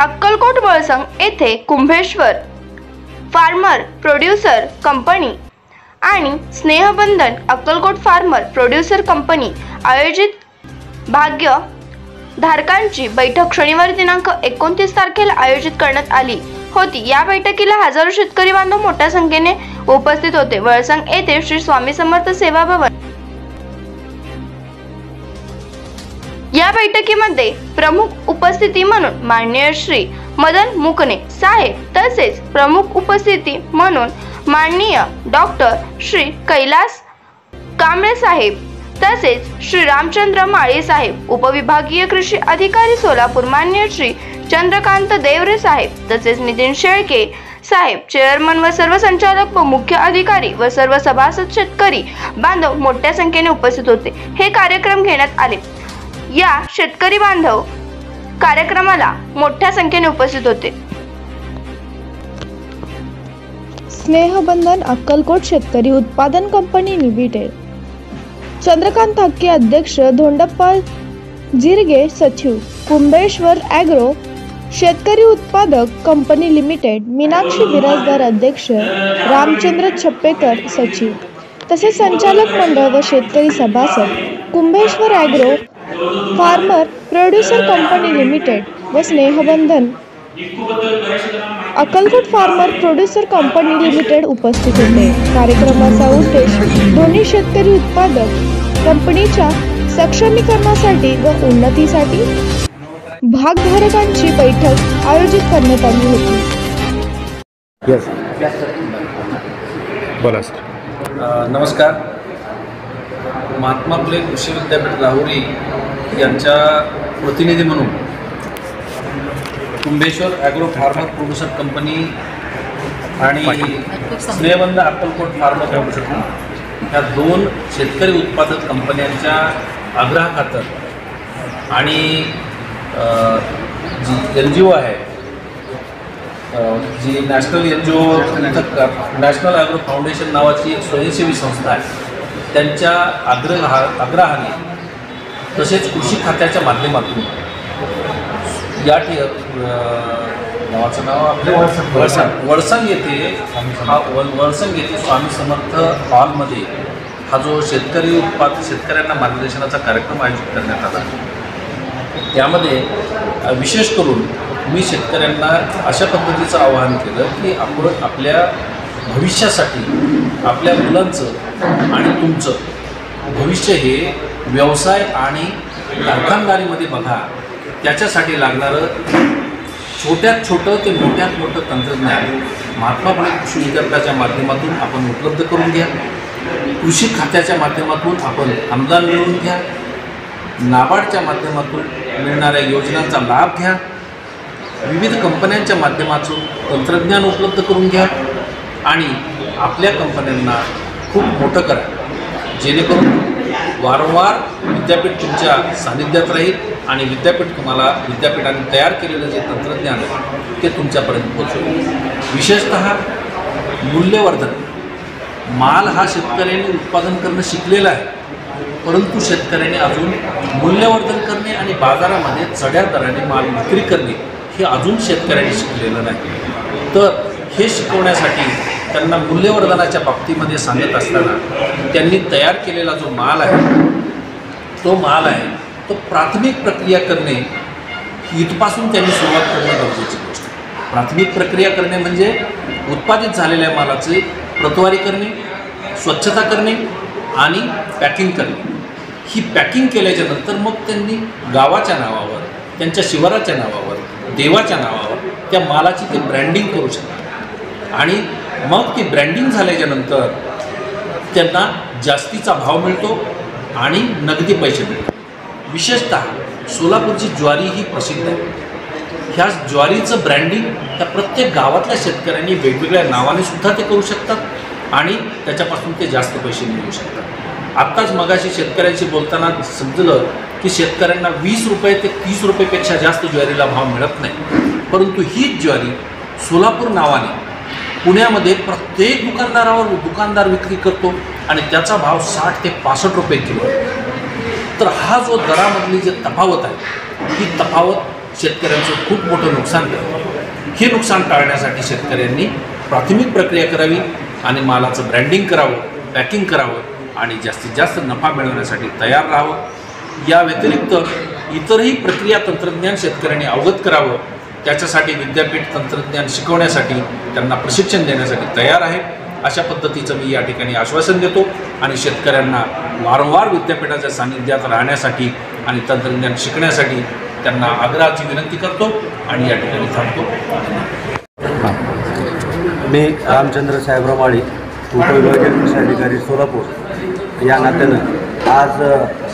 अक्कलकोट वळसंग येथे Kumbheshwar farmer producer company आणि स्नेहबंधन Akkalkot farmer producer company आयोजित भाग्य धारकांची बैठक शनिवारी दिनांक 29 तारखेला आयोजित करण्यात आली होती। या बैठकीला हजारो शेतकरी बांधव मोठ्या संख्येने उपस्थित होते। वळसंग येथे श्री स्वामी समर्थ सेवा भवन या बैठकीमध्ये प्रमुख उपस्थिती म्हणून माननीय श्री मदन मुकणे साहेब तसेच प्रमुख उपस्थिती म्हणून माननीय डॉक्टर श्री कैलास कांबळे साहेब तसेच श्री रामचंद्र माळी साहेब, उपविभागीय कृषी अधिकारी सोलापूर माननीय श्री चंद्रकांत देवरे साहेब तसेच नितीन शेळके साहेब, चेअरमन व सर्व संचालक व मुख्य अधिकारी व सर्व सभासद शेतकरी बांधव मोठ्या संख्येने उपस्थित होते। हे कार्यक्रम घेण्यात आले। या शेतकरी बांधव कार्यक्रमाला मोठ्या संख्येने उपस्थित होते। स्नेहबंधन अक्कलकोट शेतकरी उत्पादन कंपनी लिमिटेड, चंद्रकांत हक्के अध्यक्ष, धोंडप्पा जिरगे सचिव, कुंभेश्वर ॲग्रो शेतकरी उत्पादक कंपनी लिमिटेड, मीनाक्षी बिराजदार अध्यक्ष, रामचंद्र छप्पेकर सचिव तसेच संचालक मंडळ व शेतकरी सभासद, Kumbheshwar agro farmer producer company limited व Snehbandhan Akkalkot farmer producer company limited उपस्थित होते। कार्यक्रमाचा उद्देश दोन्ही शेतकरी उत्पादक कंपनीच्या सक्षमीकरणासाठी व उन्नतीसाठी भागधारकांची बैठक आयोजित करण्यात आली होती। बोला सर। नमस्कार। महात्मा फुले कृषी विद्यापीठ राहुरी यांच्या प्रतिनिधी म्हणून Kumbheshwar agro farmer producer company आणि स्नेहबंधन अक्कलकोट फार्मर प्रोड्युसर कंपनी ह्या दोन शेतकरी उत्पादक कंपन्यांच्या आग्रहाखातर आणि जी NGO आहे, जी national NGO national agro foundation नावाची एक स्वयंसेवी संस्था आहे, त्यांच्या आग्रहाने तसेच कृषी खात्याच्या माध्यमातून या नावाचं नाव आपलं वळसंग येथे वळसंग येथे स्वामी समर्थ हॉलमध्ये हा जो शेतकऱ्यांना मार्गदर्शनाचा कार्यक्रम आयोजित करण्यात आला। त्यामध्ये विशेष करून मी शेतकऱ्यांना अशा पद्धतीचं आवाहन केलं की आपण आपल्या भविष्यासाठी आपल्या मुलांचं आणि तुमचं भविष्य हे व्यवसाय आणि कारखानदारीमध्ये बघा, त्याच्यासाठी लागणारं छोट्यात छोटं ते मोठ्यात मोठं तंत्रज्ञान महात्मा फुले कृषी विद्यापीठाच्या माध्यमातून आपण उपलब्ध करून घ्या। कृषी खात्याच्या माध्यमातून आपण अनुदान मिळवून घ्या। नाबार्डच्या माध्यमातून मिळणाऱ्या योजनांचा लाभ घ्या। विविध कंपन्यांच्या माध्यमातून तंत्रज्ञान उपलब्ध करून घ्या आणि आपल्या कंपन्यांना खूप मोठं करा, जेणेकरून वारंवार विद्यापीठ तुमच्या सानिध्यात राहील आणि विद्यापीठाने तयार केलेलं जे तंत्रज्ञान आहे ते तुमच्यापर्यंत पोहोचेल। विशेषतः मूल्यवर्धन माल हा शेतकऱ्यांनी उत्पादन करणं शिकलेलं आहे, परंतु शेतकऱ्यांनी अजून मूल्यवर्धन करणे आणि बाजारामध्ये चढ्या दराने माल विक्री करणे हे अजून शेतकऱ्यांनी शिकलेलं नाही। तर हे शिकवण्यासाठी त्यांना मूल्यवर्धनाच्या बाबतीमध्ये सांगत असताना त्यांनी तयार केलेला जो माल आहे तो प्राथमिक प्रक्रिया करणे इथपासून त्यांनी सुरुवात करणं गरजेची गोष्ट आहे। प्राथमिक प्रक्रिया करणे म्हणजे उत्पादित झालेल्या मालाचे प्रतवारी करणे, स्वच्छता करणे आणि पॅकिंग करणे। ही पॅकिंग केल्याच्या नंतर मग त्यांनी गावाच्या नावावर, त्यांच्या शिवाराच्या नावावर, देवाच्या नावावर त्या मालाची ते ब्रँडिंग करू शकतात आणि मग ती ब्रँडिंग झाल्याच्या नंतर त्यांना जास्तीचा भाव मिळतो आणि नगदी पैसे मिळतात। विशेषतः सोलापूरची ज्वारी ही प्रसिद्ध आहे। ह्या ज्वारीचं ब्रँडिंग त्या प्रत्येक गावातल्या शेतकऱ्यांनी वेगवेगळ्या नावाने सुद्धा ते करू शकतात आणि त्याच्यापासून ते जास्त पैसे मिळवू शकतात। आत्ताच मगाशी शेतकऱ्यांशी बोलताना समजलं की शेतकऱ्यांना 20 रुपये ते 30 रुपयेपेक्षा जास्त ज्वारीला भाव मिळत नाही, परंतु हीच ज्वारी सोलापूर नावाने पुण्यामध्ये प्रत्येक दुकानदार विक्री करतो आणि त्याचा भाव 60 ते 65 रुपये किलो। तर हा जो दरामधली जी तफावत आहे ही तफावत शेतकऱ्यांचं खूप मोठं नुकसान करतं. हे नुकसान टाळण्यासाठी शेतकऱ्यांनी प्राथमिक प्रक्रिया करावी आणि मालाचं ब्रँडिंग करावं, पॅकिंग करावं आणि जास्तीत जास्त नफा मिळवण्यासाठी तयार राहावं. या व्यतिरिक्त इतरही प्रक्रिया तंत्रज्ञान शेतकऱ्यांनी अवगत करावं. त्याच्यासाठी विद्यापीठ तंत्रज्ञान शिकवण्यासाठी त्यांना प्रशिक्षण देण्यासाठी तयार आहे. अशा पद्धतीचं मी या ठिकाणी आश्वासन देतो आणि शेतकऱ्यांना वारंवार विद्यापीठाच्या सान्निध्यात राहण्यासाठी आणि तंत्रज्ञान शिकण्यासाठी त्यांना आग्रहाची विनंती करतो आणि या ठिकाणी थांबतो. मी रामचंद्र साहेबराव माळी, उपविभागीय कृषी अधिकारी सोलापूर या नात्यानं आज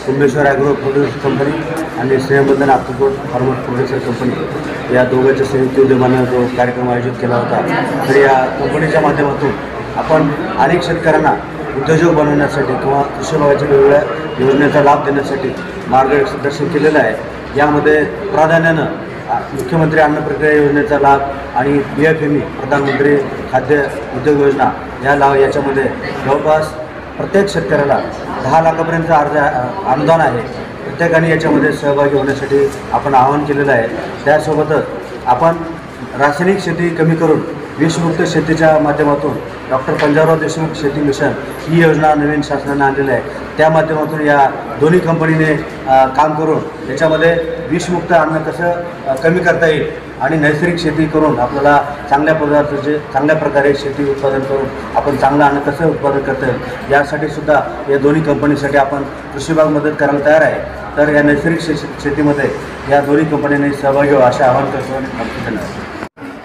कुंभेश्वर ॲग्रो प्रोड्युसर कंपनी आणि स्नेहबंधन अक्कलकोट फार्मर प्रोड्युसर कंपनी या दोघांच्या संयुक्त उद्यमानं जो कार्यक्रम आयोजित केला होता. तर या कंपनीच्या माध्यमातून आपण अनेक शेतकऱ्यांना उद्योजक बनवण्यासाठी किंवा कृषी विभागाच्या वेगवेगळ्या योजनेचा लाभ देण्यासाठी मार्गदर्शन केलेलं आहे. यामध्ये प्राधान्यानं मुख्यमंत्री अन्न प्रक्रिया योजनेचा लाभ आणि PFME प्रधानमंत्री खाद्य उद्योग योजना याच्यामध्ये जवळपास प्रत्येक शेतकऱ्याला 10 लाखापर्यंतचं अनुदान आहे. प्रत्येकाने याच्यामध्ये सहभागी होण्यासाठी आपण आवाहन केलेलं आहे. त्यासोबतच आपण रासायनिक शेती कमी करून विषमुक्त शेतीच्या माध्यमातून डॉक्टर पंजाबराव देशमुख शेती मिशन ही योजना नवीन शासनाने आणलेली आहे. त्या माध्यमातून या दोन्ही कंपनीने काम करून याच्यामध्ये विषमुक्त अन्न कसं कमी करता येईल आणि नैसर्गिक शेती करून आपल्याला चांगल्या प्रकारे शेती उत्पादन करून आपण चांगलं अन्न कसं उत्पादन करता येईल यासाठी सुद्धा या दोन्ही कंपनीसाठी आपण कृषी विभाग मदत करायला तयार आहे. तर या नैसर्गिक शेतीमध्ये या दोन्ही कंपन्यांनी सहभागी व्हावं असे आवाहन करतो आणि धन्यवाद.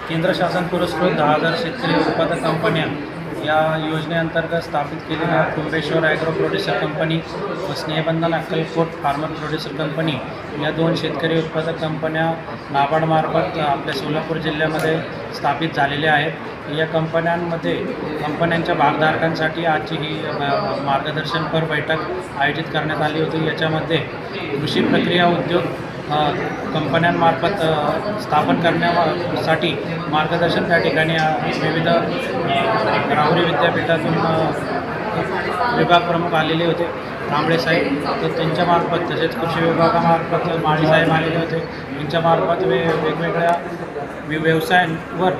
केंद्र शासन पुरस्कृत 10,000 शेतकरी उत्पादक कंपन्या या योजनेअंतर्गत स्थापित केलेल्या कुंभेश्वर ॲग्रो प्रोड्युसर कंपनी व Snehbandhan Akkalkot farmer producer company या 2 शेतकरी उत्पादक कंपन्या नाबार्डमार्फत आपल्या सोलापूर जिल्ह्यामध्ये स्थापित झालेल्या आहेत. या कंपन्यांच्या भागधारकांसाठी आजची ही मार्गदर्शनपर बैठक आयोजित करण्यात आली होती. याच्यामध्ये कृषी प्रक्रिया उद्योग कंपन्यांमार्फत स्थापन करण्यासाठी मार्गदर्शन त्या ठिकाणी विविध राहुरी विद्यापीठातून विभाग प्रमुख आलेले होते, कांबळे साहेब. तर त्यांच्यामार्फत तसेच कृषी विभागामार्फत माळी साहेब आलेले होते. यांच्यामार्फत वेगवेगळ्या व्यवसायांवर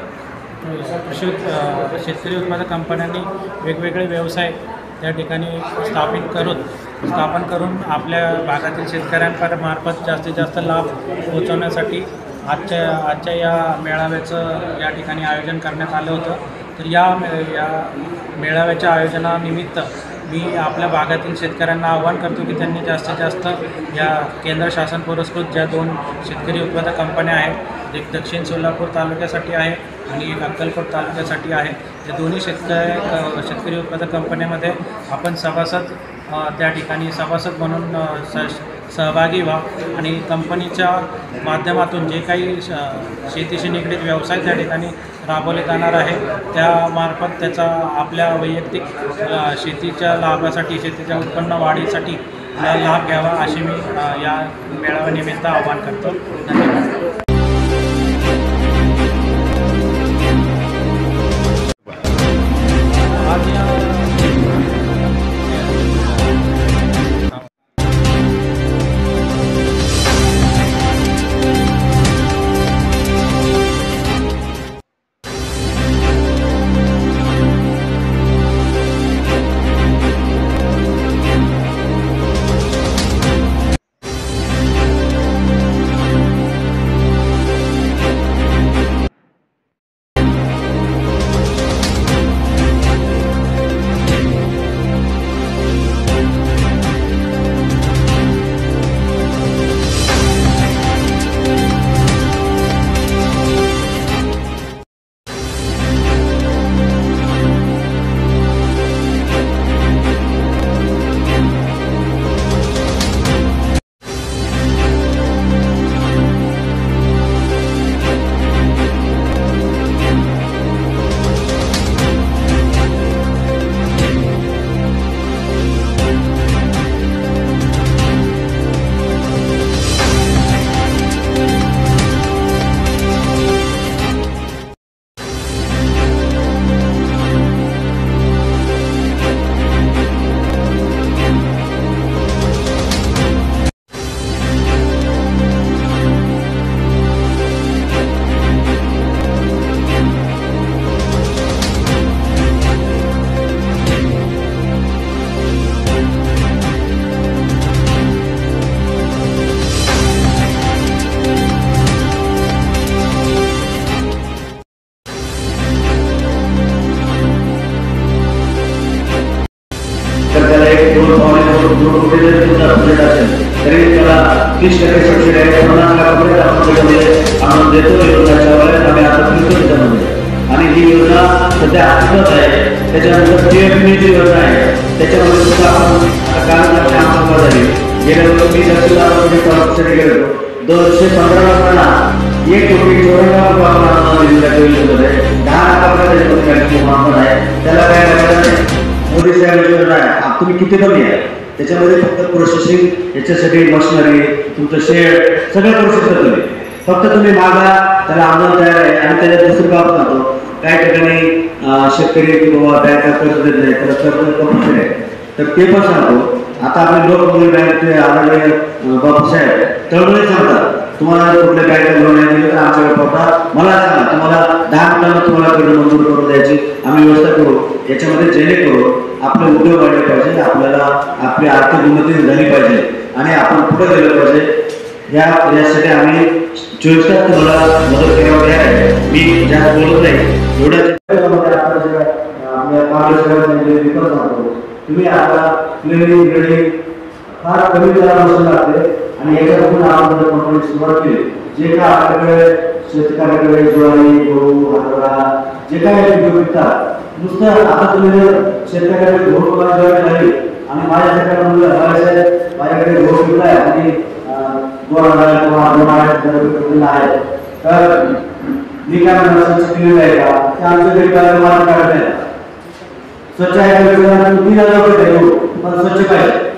शेतकरी उत्पादक कंपन्यांनी वेगवेगळे व्यवसाय त्या ठिकाणी स्थापन करून आपल्या भागातील शेतकऱ्यांमार्फत जास्तीत जास्त लाभ पोहोचवण्यासाठी आजच्या या मेळाव्याचं या ठिकाणी आयोजन करण्यात आलं होतं. तर या मेळाव्याच्या आयोजनानिमित्त मी आपल्या भागातील शेतकऱ्यांना आवाहन करतो की त्यांनी जास्तीत जास्त या केंद्र शासन पुरस्कृत ज्या 2 शेतकरी उत्पादक कंपन्या आहेत, एक दक्षिण सोलापूर तालुक्यासाठी आहे आणि एक अक्कलकोट तालुक्यासाठी आहे, त्या दोन्ही शेतकरी उत्पादक कंपन्यामध्ये आपण त्या ठिकाणी सभासद म्हणून सहभागी व्हा आणि कंपनीच्या माध्यमातून जे काही शेतीशी निगडीत व्यवसाय त्या ठिकाणी राबवले जाणार आहे त्यामार्फत त्याचा आपल्या वैयक्तिक शेतीच्या लाभासाठी, शेतीच्या उत्पन्न वाढीसाठी लाभ घ्यावा अशी मी या मेळाव्यानिमित्त आवाहन करतो. धन्यवाद. कुठे जरी तुमचा बजेट असेल तरी त्याला 30% सबसिडी आहे, 50 लाखापर्यंत आपण त्याच्यामध्ये आणून देतो. योजनेच्या वेळेस आम्ही आता फिरतो त्याच्यामध्ये. आणि ही योजना सध्या अस्तित्वात आहे. त्याच्यानंतर PFME जी योजना आहे त्याच्यामध्ये सुद्धा आपण कागदपत्रे अंमलबजावणी झाली. गेल्या वर्षी मी तहसीलदारांमध्ये सबसिडी गेलो 215 लोकांना 1,94,00,000 आपण अनुदान दिलेल्या योजनेमध्ये 10 लाखापर्यंत त्याच्यामध्ये मानधन आहे. त्याला काय करायचं नाही. मोदी साहेब योजना आहे, तुम्ही किती कमी आहे त्याच्यामध्ये फक्त प्रोसेसिंग याच्यासाठी मशिनरी तुमचं शेड सगळं करू शकता तुम्ही. फक्त तुम्ही मागा, त्याला आंदोलन तयार आहे. आणि त्याच्यात दुसरी बाब सांगतो, काही ठिकाणी शेतकरी किंवा बँका कर्ज देत नाही, त्याला कर्ज कमी आहे तर ते पण सांगतो. आता आपले लोकमुली बँकेचे आलेले बापूसाहेब तळमळी सांगतात, तुम्हाला कुठल्या बँकेत लोन नाही दिलं तर आमच्याकडे पाठवा, मला सांगा, तुम्हाला 10 मिनिटांना तुम्हाला कर्ज मंजूर करून द्यायची आम्ही व्यवस्था करू. याच्यामध्ये जेणेकरून आपले उद्योग वाढले पाहिजे, आपल्याला आपली आर्थिक उन्नती झाली पाहिजे आणि आपण पुढे गेलं पाहिजे. यासाठी आम्ही 24 तास तुम्हाला मदत करावी आहे. मी जास्त बोलत नाही, एवढ्याच तुम्ही आता क्लिनिंग रेडी फार कमी दरापासून लागते. आणि याच्यातून आपण कंपनी सुरुवात केली. जे काय आपल्याकडे शेतकऱ्याकडे ज्वारी, गहू, हरभरा जे काय पिकं विकतात, नुसतं आता तुम्ही जर शेतकऱ्याकडे गहू किंवा ज्वारी झाली आणि माझ्या शेतकऱ्याला माझ्याकडे गहू विकलाय आणि 2,000 किंवा 2,000 आहे तर मी काय म्हणणार, स्वच्छ आहे का ते आमच्या घरी मार्ग काढत नाही. स्वच्छ आहे का 3,000 रुपये देऊ पण स्वच्छ पाहिजे.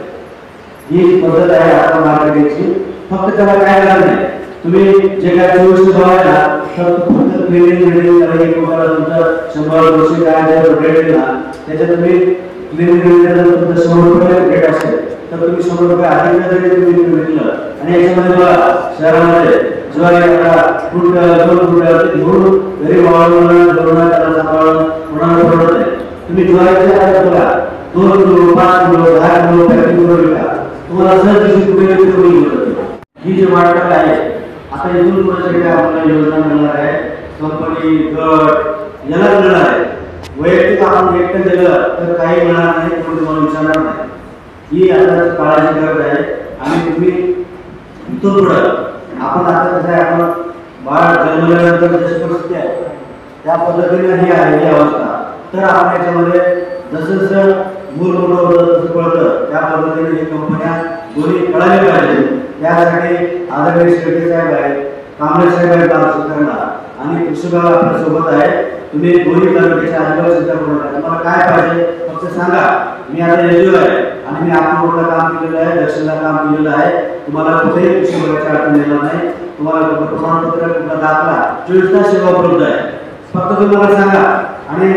ही पद्धत आहे आपण मार्केटिंगची. फक्त त्याला काय करणार नाही, तुम्ही जे काय 24 आहे ना फक्त क्लिनिंग रेडी तुम्हाला तुमचं 100-200 काय रेट दिला त्याच्यात तुम्ही क्लिनिंग रेडी तुमचं 100 रुपये रेट असेल तर तुम्ही 100 रुपये अधिक जरी तुम्ही विकलं. आणि याच्यामध्ये बघा शहरामध्ये ज्वारी फूट 2 रुपये घेऊन घरी वाळवणं त्याला सांभाळणं कोणाला परवडत नाही. तुम्ही ज्वारीच्या बघा 2 किलो 5 किलो 10 किलो पॅकिंग करून विका, तुम्हाला सहज 20 रुपये मिळू. ही जी वाटप आहे आता इथून पुढे आपल्याला योजना मिळणार आहे. कंपनी गट याला मिळणार आहे. वैयक्तिक आपण एकटं दिलं तर काही मिळणार नाही, कोणी तुम्हाला विचारणार नाही. ही आता काळाची गरज आहे. आणि तुम्ही इथून पुढे आपण आता कसं आहे, आपण बाळ जन्मल्यानंतर जशी परिस्थिती आहे त्या पद्धतीने ही आहे ही अवस्था. तर आपण याच्यामध्ये जसं जसं मूल मोठं होतं तसं कळतं त्या पद्धतीने ही कंपन्या दोन्ही कळाले पाहिजे. त्यासाठी आदरणीय शेट्टी साहेब आहेत, कांबळे साहेब आहेत शेतकऱ्यांना आणि कृषी विभाग आपल्या सोबत आहे. तुम्ही दोन्ही तालुक्याच्या आजूबाजूला चिंता करू नका. तुम्हाला काय पाहिजे फक्त सांगा. मी आता एजू आहे आणि मी अक्कलकोटला काम केलेलं आहे, दक्षिणला काम केलेलं आहे. तुम्हाला कुठेही कृषी विभागाची अडचण येणार नाही. तुम्हाला प्रमाणपत्र कुठला दाखला 24 तास सेवा उपलब्ध आहे. फक्त तुम्ही मला सांगा. आणि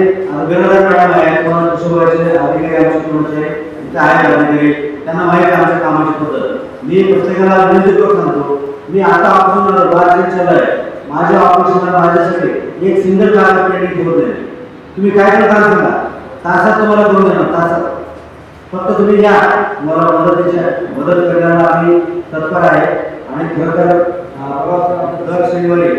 गरजा मॅडम आहे, तुम्हाला कृषी विभागाचे अधिकारी आमच्या कर्मचारी इथे आहेत अधिकारी, त्यांना माहिती आहे आमच्या कामाची पद्धत. मी प्रत्येकाला विनंती करून सांगतो, मी आता ऑपरेशन 12 चालू आहे. माझ्या ऑपरेशनला माझ्यासाठी एक सिंगल कागद पेंटिंग करून देणे. तुम्ही काय करता सांगा, तासात तुम्हाला करून देणार, तासात. फक्त तुम्ही या, मला मदत करण्याला आम्ही तत्पर आहे. आणि खरं दर शनिवारी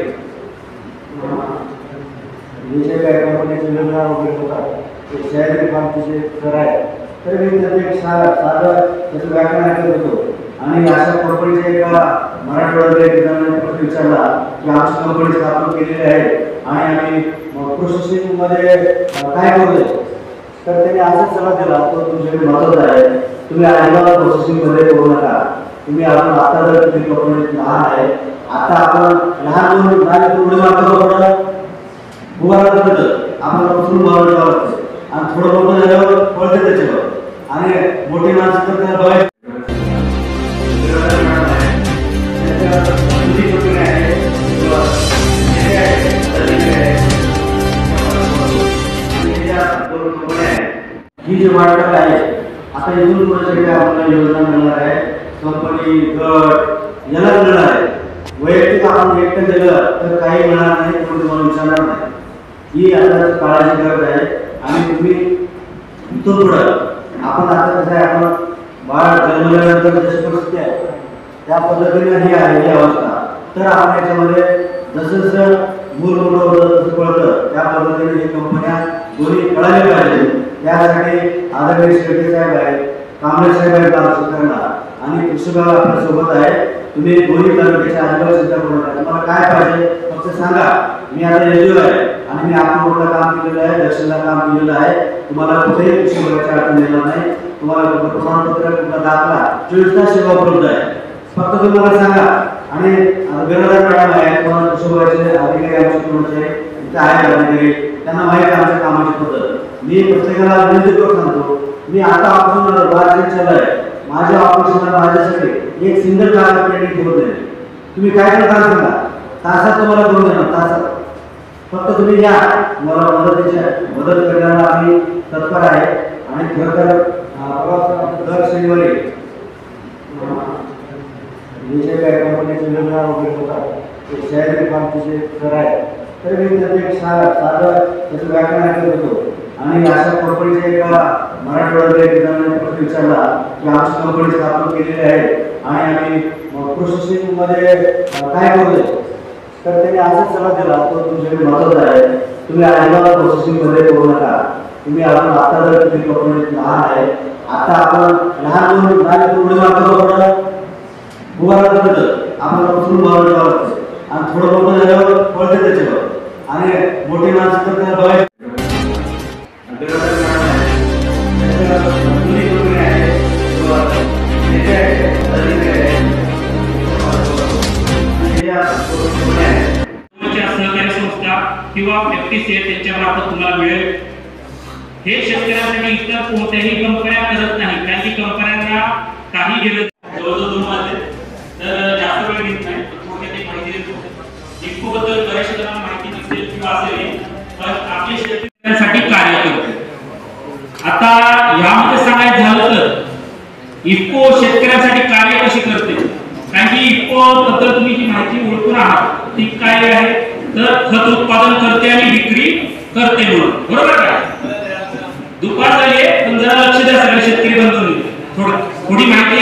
जे काही कंपनीच्या योजना वगैरे होतात ते शहरी बांधकामाचे सर आहे तर मी त्याचं एक साधं त्याचं व्याख्यान ऐकत होतो. आणि अशा कंपनीच्या एका मराठवाड्यातल्या ठिकाणी प्रश्न विचारला की आमची कंपनी स्थापन केलेली आहे आणि आम्ही प्रोसेसिंगमध्ये काय करू तर त्यांनी असाच सल्ला दिला, तो तुमच्याकडे महत्त्वाचा आहे. तुम्ही अजिबात प्रोसेसिंगमध्ये करू नका. तुम्ही आपण आता जर तुम्ही कंपनी लहान आहे, आता आपण लहान पुढे मागतो उभारलं आपल्याला पासून उभारलं जावं लागतं आणि थोडं मोठं झाल्यावर पळते त्याच्यावर. आणि मोठी माणसं तर त्याला बघायचं ही जी वाटप आहे आता इथून पुढे आपल्याला योजना मिळणार आहे. कंपनी गट याला मिळणार आहे. वैयक्तिक आपण एकटं दिलं तर काही मिळणार नाही, कोणी तुम्हाला विचारणार नाही. ही आता काळाची गरज आहे. आणि तुम्ही इथून पुढे आपण आता कसं आहे, आपण बाळ जन्मल्यानंतर जशी परिस्थिती आहे त्या पद्धतीने ही आहे ही अवस्था. तर आपण याच्यामध्ये जसं जसं मूल मोठं होतं तसं कळतं त्या पद्धतीने ही कंपन्या दोन्ही कळाले पाहिजे. त्यासाठी आदरणीय शेट्टी साहेब आहेत, कांबळे साहेब आहेत शेतकऱ्यांना आणि कृषी विभाग आपल्या सोबत आहे. तुम्ही दोन्ही तालुक्याच्या आजूबाजू चिंता करू नका. तुम्हाला काय पाहिजे फक्त सांगा. मी आता एलजीओ आहे आणि मी अकोटला काम केलेलं आहे, दक्षिणला काम केलेलं आहे. तुम्हाला कुठेही कृषी विभागाची अडचण येणार नाही. तुम्हाला प्रमाणपत्र कुठला दाखला 24 तास सेवा उपलब्ध आहे. फक्त तुम्हाला सांगा. आणि गणराज मॅडम आहे, तुम्हाला कृषी विभागाचे अधिकारी आमचे कर्मचारी इथे आहेत अधिकारी, त्यांना माहिती आहे आमच्या कामाची पद्धत. मी प्रत्येकाला विनंती करून सांगतो, मी आता ऑपरेशन बाहेर आहे. माझ्या ऑपरेशनला माझ्यासाठी एक सिंगल कागद पेंडिंग होत नाही. तुम्ही काय करता सांगा, तासात तुम्हाला करून देणार, तासात. फक्त तुम्ही या, मला मदत करण्याला आम्ही तत्पर आहे. आणि खरं तर दर शनिवारी जे काही कंपनीचे योजना वगैरे होतात ते शहरी बांधकामाचे सर आहे, तर मी त्याचं एक साधं त्याचं व्याख्यान ऐकत होतो. आणि अशा कंपनीच्या एका मराठवाड्यात प्रश्न विचारला की आमची कंपनी स्थापन केलेली आहे आणि आम्ही प्रोसेसिंगमध्ये काय करू, तर त्यांनी असाच सल्ला दिला, तो तुमच्याकडे महत्त्वाचा आहे. तुम्ही अजिबात प्रोसेसिंगमध्ये करू नका. तुम्ही आपण आता जर तुम्ही कंपनी लहान आहे, आता आपण लहान उडी मारतो उभारलं आपल्याला उचलून उभारलं लागतं आणि थोडं मोठं झाल्यावर पळते त्याच्यावर. आणि मोठी माणसं तर त्याला बघायचं सहकारी संस्था किंवा व्यक्ती त्यांच्या मार्फत तुम्हाला मिळेल. हे शेतकऱ्यांसाठी इतर कोणत्याही कंपन्या करत नाही, कारण की कंपन्यांना काही गेलं जवळजवळ 2 वाजले, तर जास्त वेळ घेत नाही. थोडक्यात एक माहिती देतो. इफ्को बद्दल बऱ्याच जणांना माहिती नसेल किंवा असेल, पण आपले शेतकऱ्यांसाठी कार्य करते. आता यामध्ये सांगायचं झालं तर इफ्को शेतकऱ्यांसाठी कार्य कशी करते, कारण की इफ्को बद्दल तुम्ही जी माहिती ओळखून आहात ती काय आहे, तर खत उत्पादन करते आणि विक्री करते म्हणून, बरोबर का? दुपार झाली पण जरा लक्ष द्या सगळे शेतकरी बंधूंनी. थोडी माहिती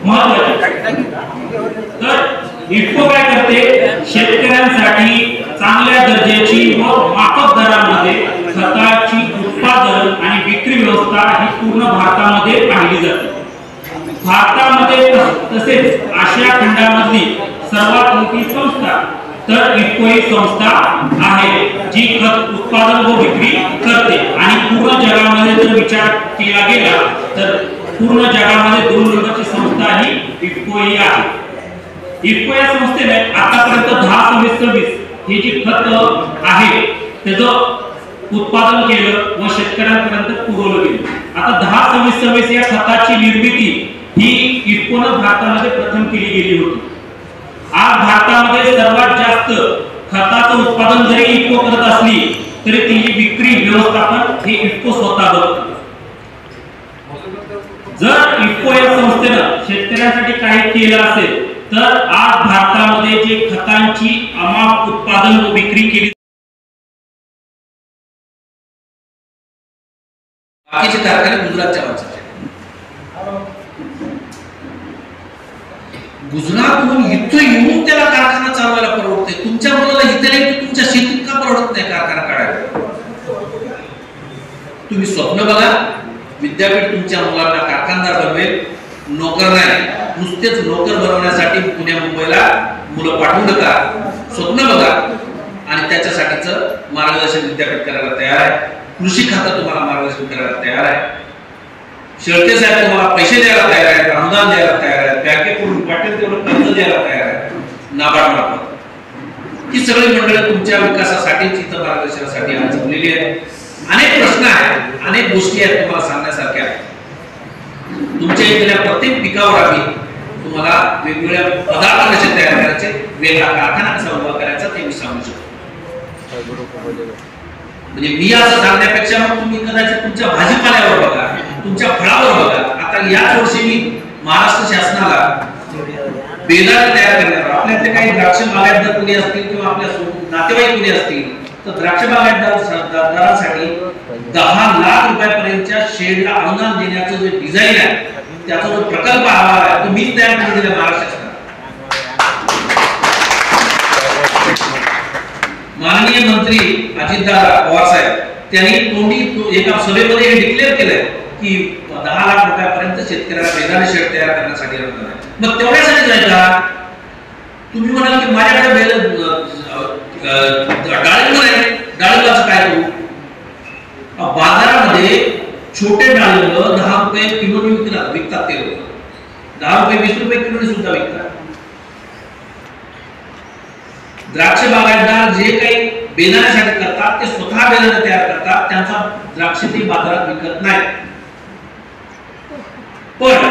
महत्वाची. तर इफ्को काय करते, शेतकऱ्यांसाठी चांगल्या दर्जाची व माफक दरामध्ये खताची उत्पादन आणि विक्री व्यवस्था ही पूर्ण भारतामध्ये पाहिली जाते. भारतामध्ये तसेच आशिया खंडामधली सर्वात मोठी संस्था तर इफ्को ही संस्था आहे जी खत उत्पादन व विक्री करते. आणि पूर्ण जगामध्ये जर विचार केला गेला तर पूर्ण जगामध्ये 2 नंबरची संस्था ही इफ्को ही आहे. इफ्को या संस्थेने आतापर्यंत 10-26 ही जी खत आहे त्याचं उत्पादन केलं व शेतकऱ्यांपर्यंत पुरवलं गेलं. आता 10-26 या खताची निर्मिती ही इफ्कोनं भारतामध्ये प्रथम केली गेली होती. आज भारतामध्ये सर्वात जास्त खताचं उत्पादन जरी इफ्को करत असली तरी तिची विक्री व्यवस्थापन हे इफ्को स्वतः बघते. जर इफ्को या संस्थेनं शेतकऱ्यांसाठी काही केलं असेल तर आज भारतामध्ये जे खतांची अमाप उत्पादन व विक्री केली, बाकीचे कारखाने गुजरातच्या माणसाचे. गुजरातहून इथं येऊन त्याला कारखाना चालवायला परवडते. तुमच्या मुलाला इथे नाही, तुमच्या शेतीत का परवडत नाही कारखाना काढायला? तुम्ही स्वप्न बघा, विद्यापीठ तुमच्या मुलांना कारखानदार बनवेल, नोकर नाही. नुसतेच नोकर बनवण्यासाठी पुण्या मुंबईला मुलं पाठवू नका. स्वप्न बघा आणि त्याच्यासाठीचं मार्गदर्शन विद्यापीठ करायला तयार आहे. कृषी खातं तुम्हाला मार्गदर्शन करायला तयार आहे. शेळके साहेब तुम्हाला पैसे द्यायला तयार आहेत, अनुदान द्यायला तयार आहेत, बँकेकडून वाटेल तेवढं कर्ज द्यायला तयार आहे नाबार्ड मार्फत. ही सगळी मंडळी तुमच्या विकासासाठी इथं मार्गदर्शनासाठी आज जमलेली आहे. अनेक प्रश्न आहेत, अनेक गोष्टी आहेत तुम्हाला सांगण्यासारख्या. तुमच्या इथल्या प्रत्येक पिकावर आम्ही तुम्हाला वेगवेगळ्या पदार्थ कसे तयार करायचे, वेगळा कारखाना कसा उभा करायचा ते मी सांगू शकतो. म्हणजे मी असं सांगण्यापेक्षा मग तुम्ही कदाचित तुमच्या भाजीपाल्यावर बघा, तुमच्या फळावर बघा. आता याच वर्षी मी महाराष्ट्र शासनाला बेदाणे तयार करणार. आपल्यातले काही द्राक्ष बागायतदार कुणी असतील किंवा आपल्या नातेवाईक कुणी असतील तर द्राक्ष बागायतदारांसाठी 10 लाख रुपयापर्यंतच्या शेडला अनुदान देण्याचं जे डिझाईन आहे, त्याचा जो प्रकल्प आला आहे तो मी तयार करून दिला महाराष्ट्र शासनाला. माननीय मंत्री अजितदादा पवार साहेब त्यांनी तोंडी एका सभेमध्ये हे डिक्लेअर केलंय की 10 लाख रुपयापर्यंत शेतकऱ्याला बेदाणे शेड तयार करण्यासाठी अनुदान आहे. मग तेवढ्यासाठी जाईल का? तुम्ही म्हणाल की माझ्याकडे डाळिंब आहे, डाळिंबाचं काय करू? बाजारामध्ये छोटे डाळिंब 10 रुपये किलोने विकतात. ते लोक 10 रुपये 20 रुपये किलोने सुद्धा विकतात. द्राक्ष बागायतदार जे काही बेदाण्यासाठी करतात ते स्वतः बेदाणे तयार करतात, त्यांचा द्राक्ष ते बाजारात विकत नाही. पण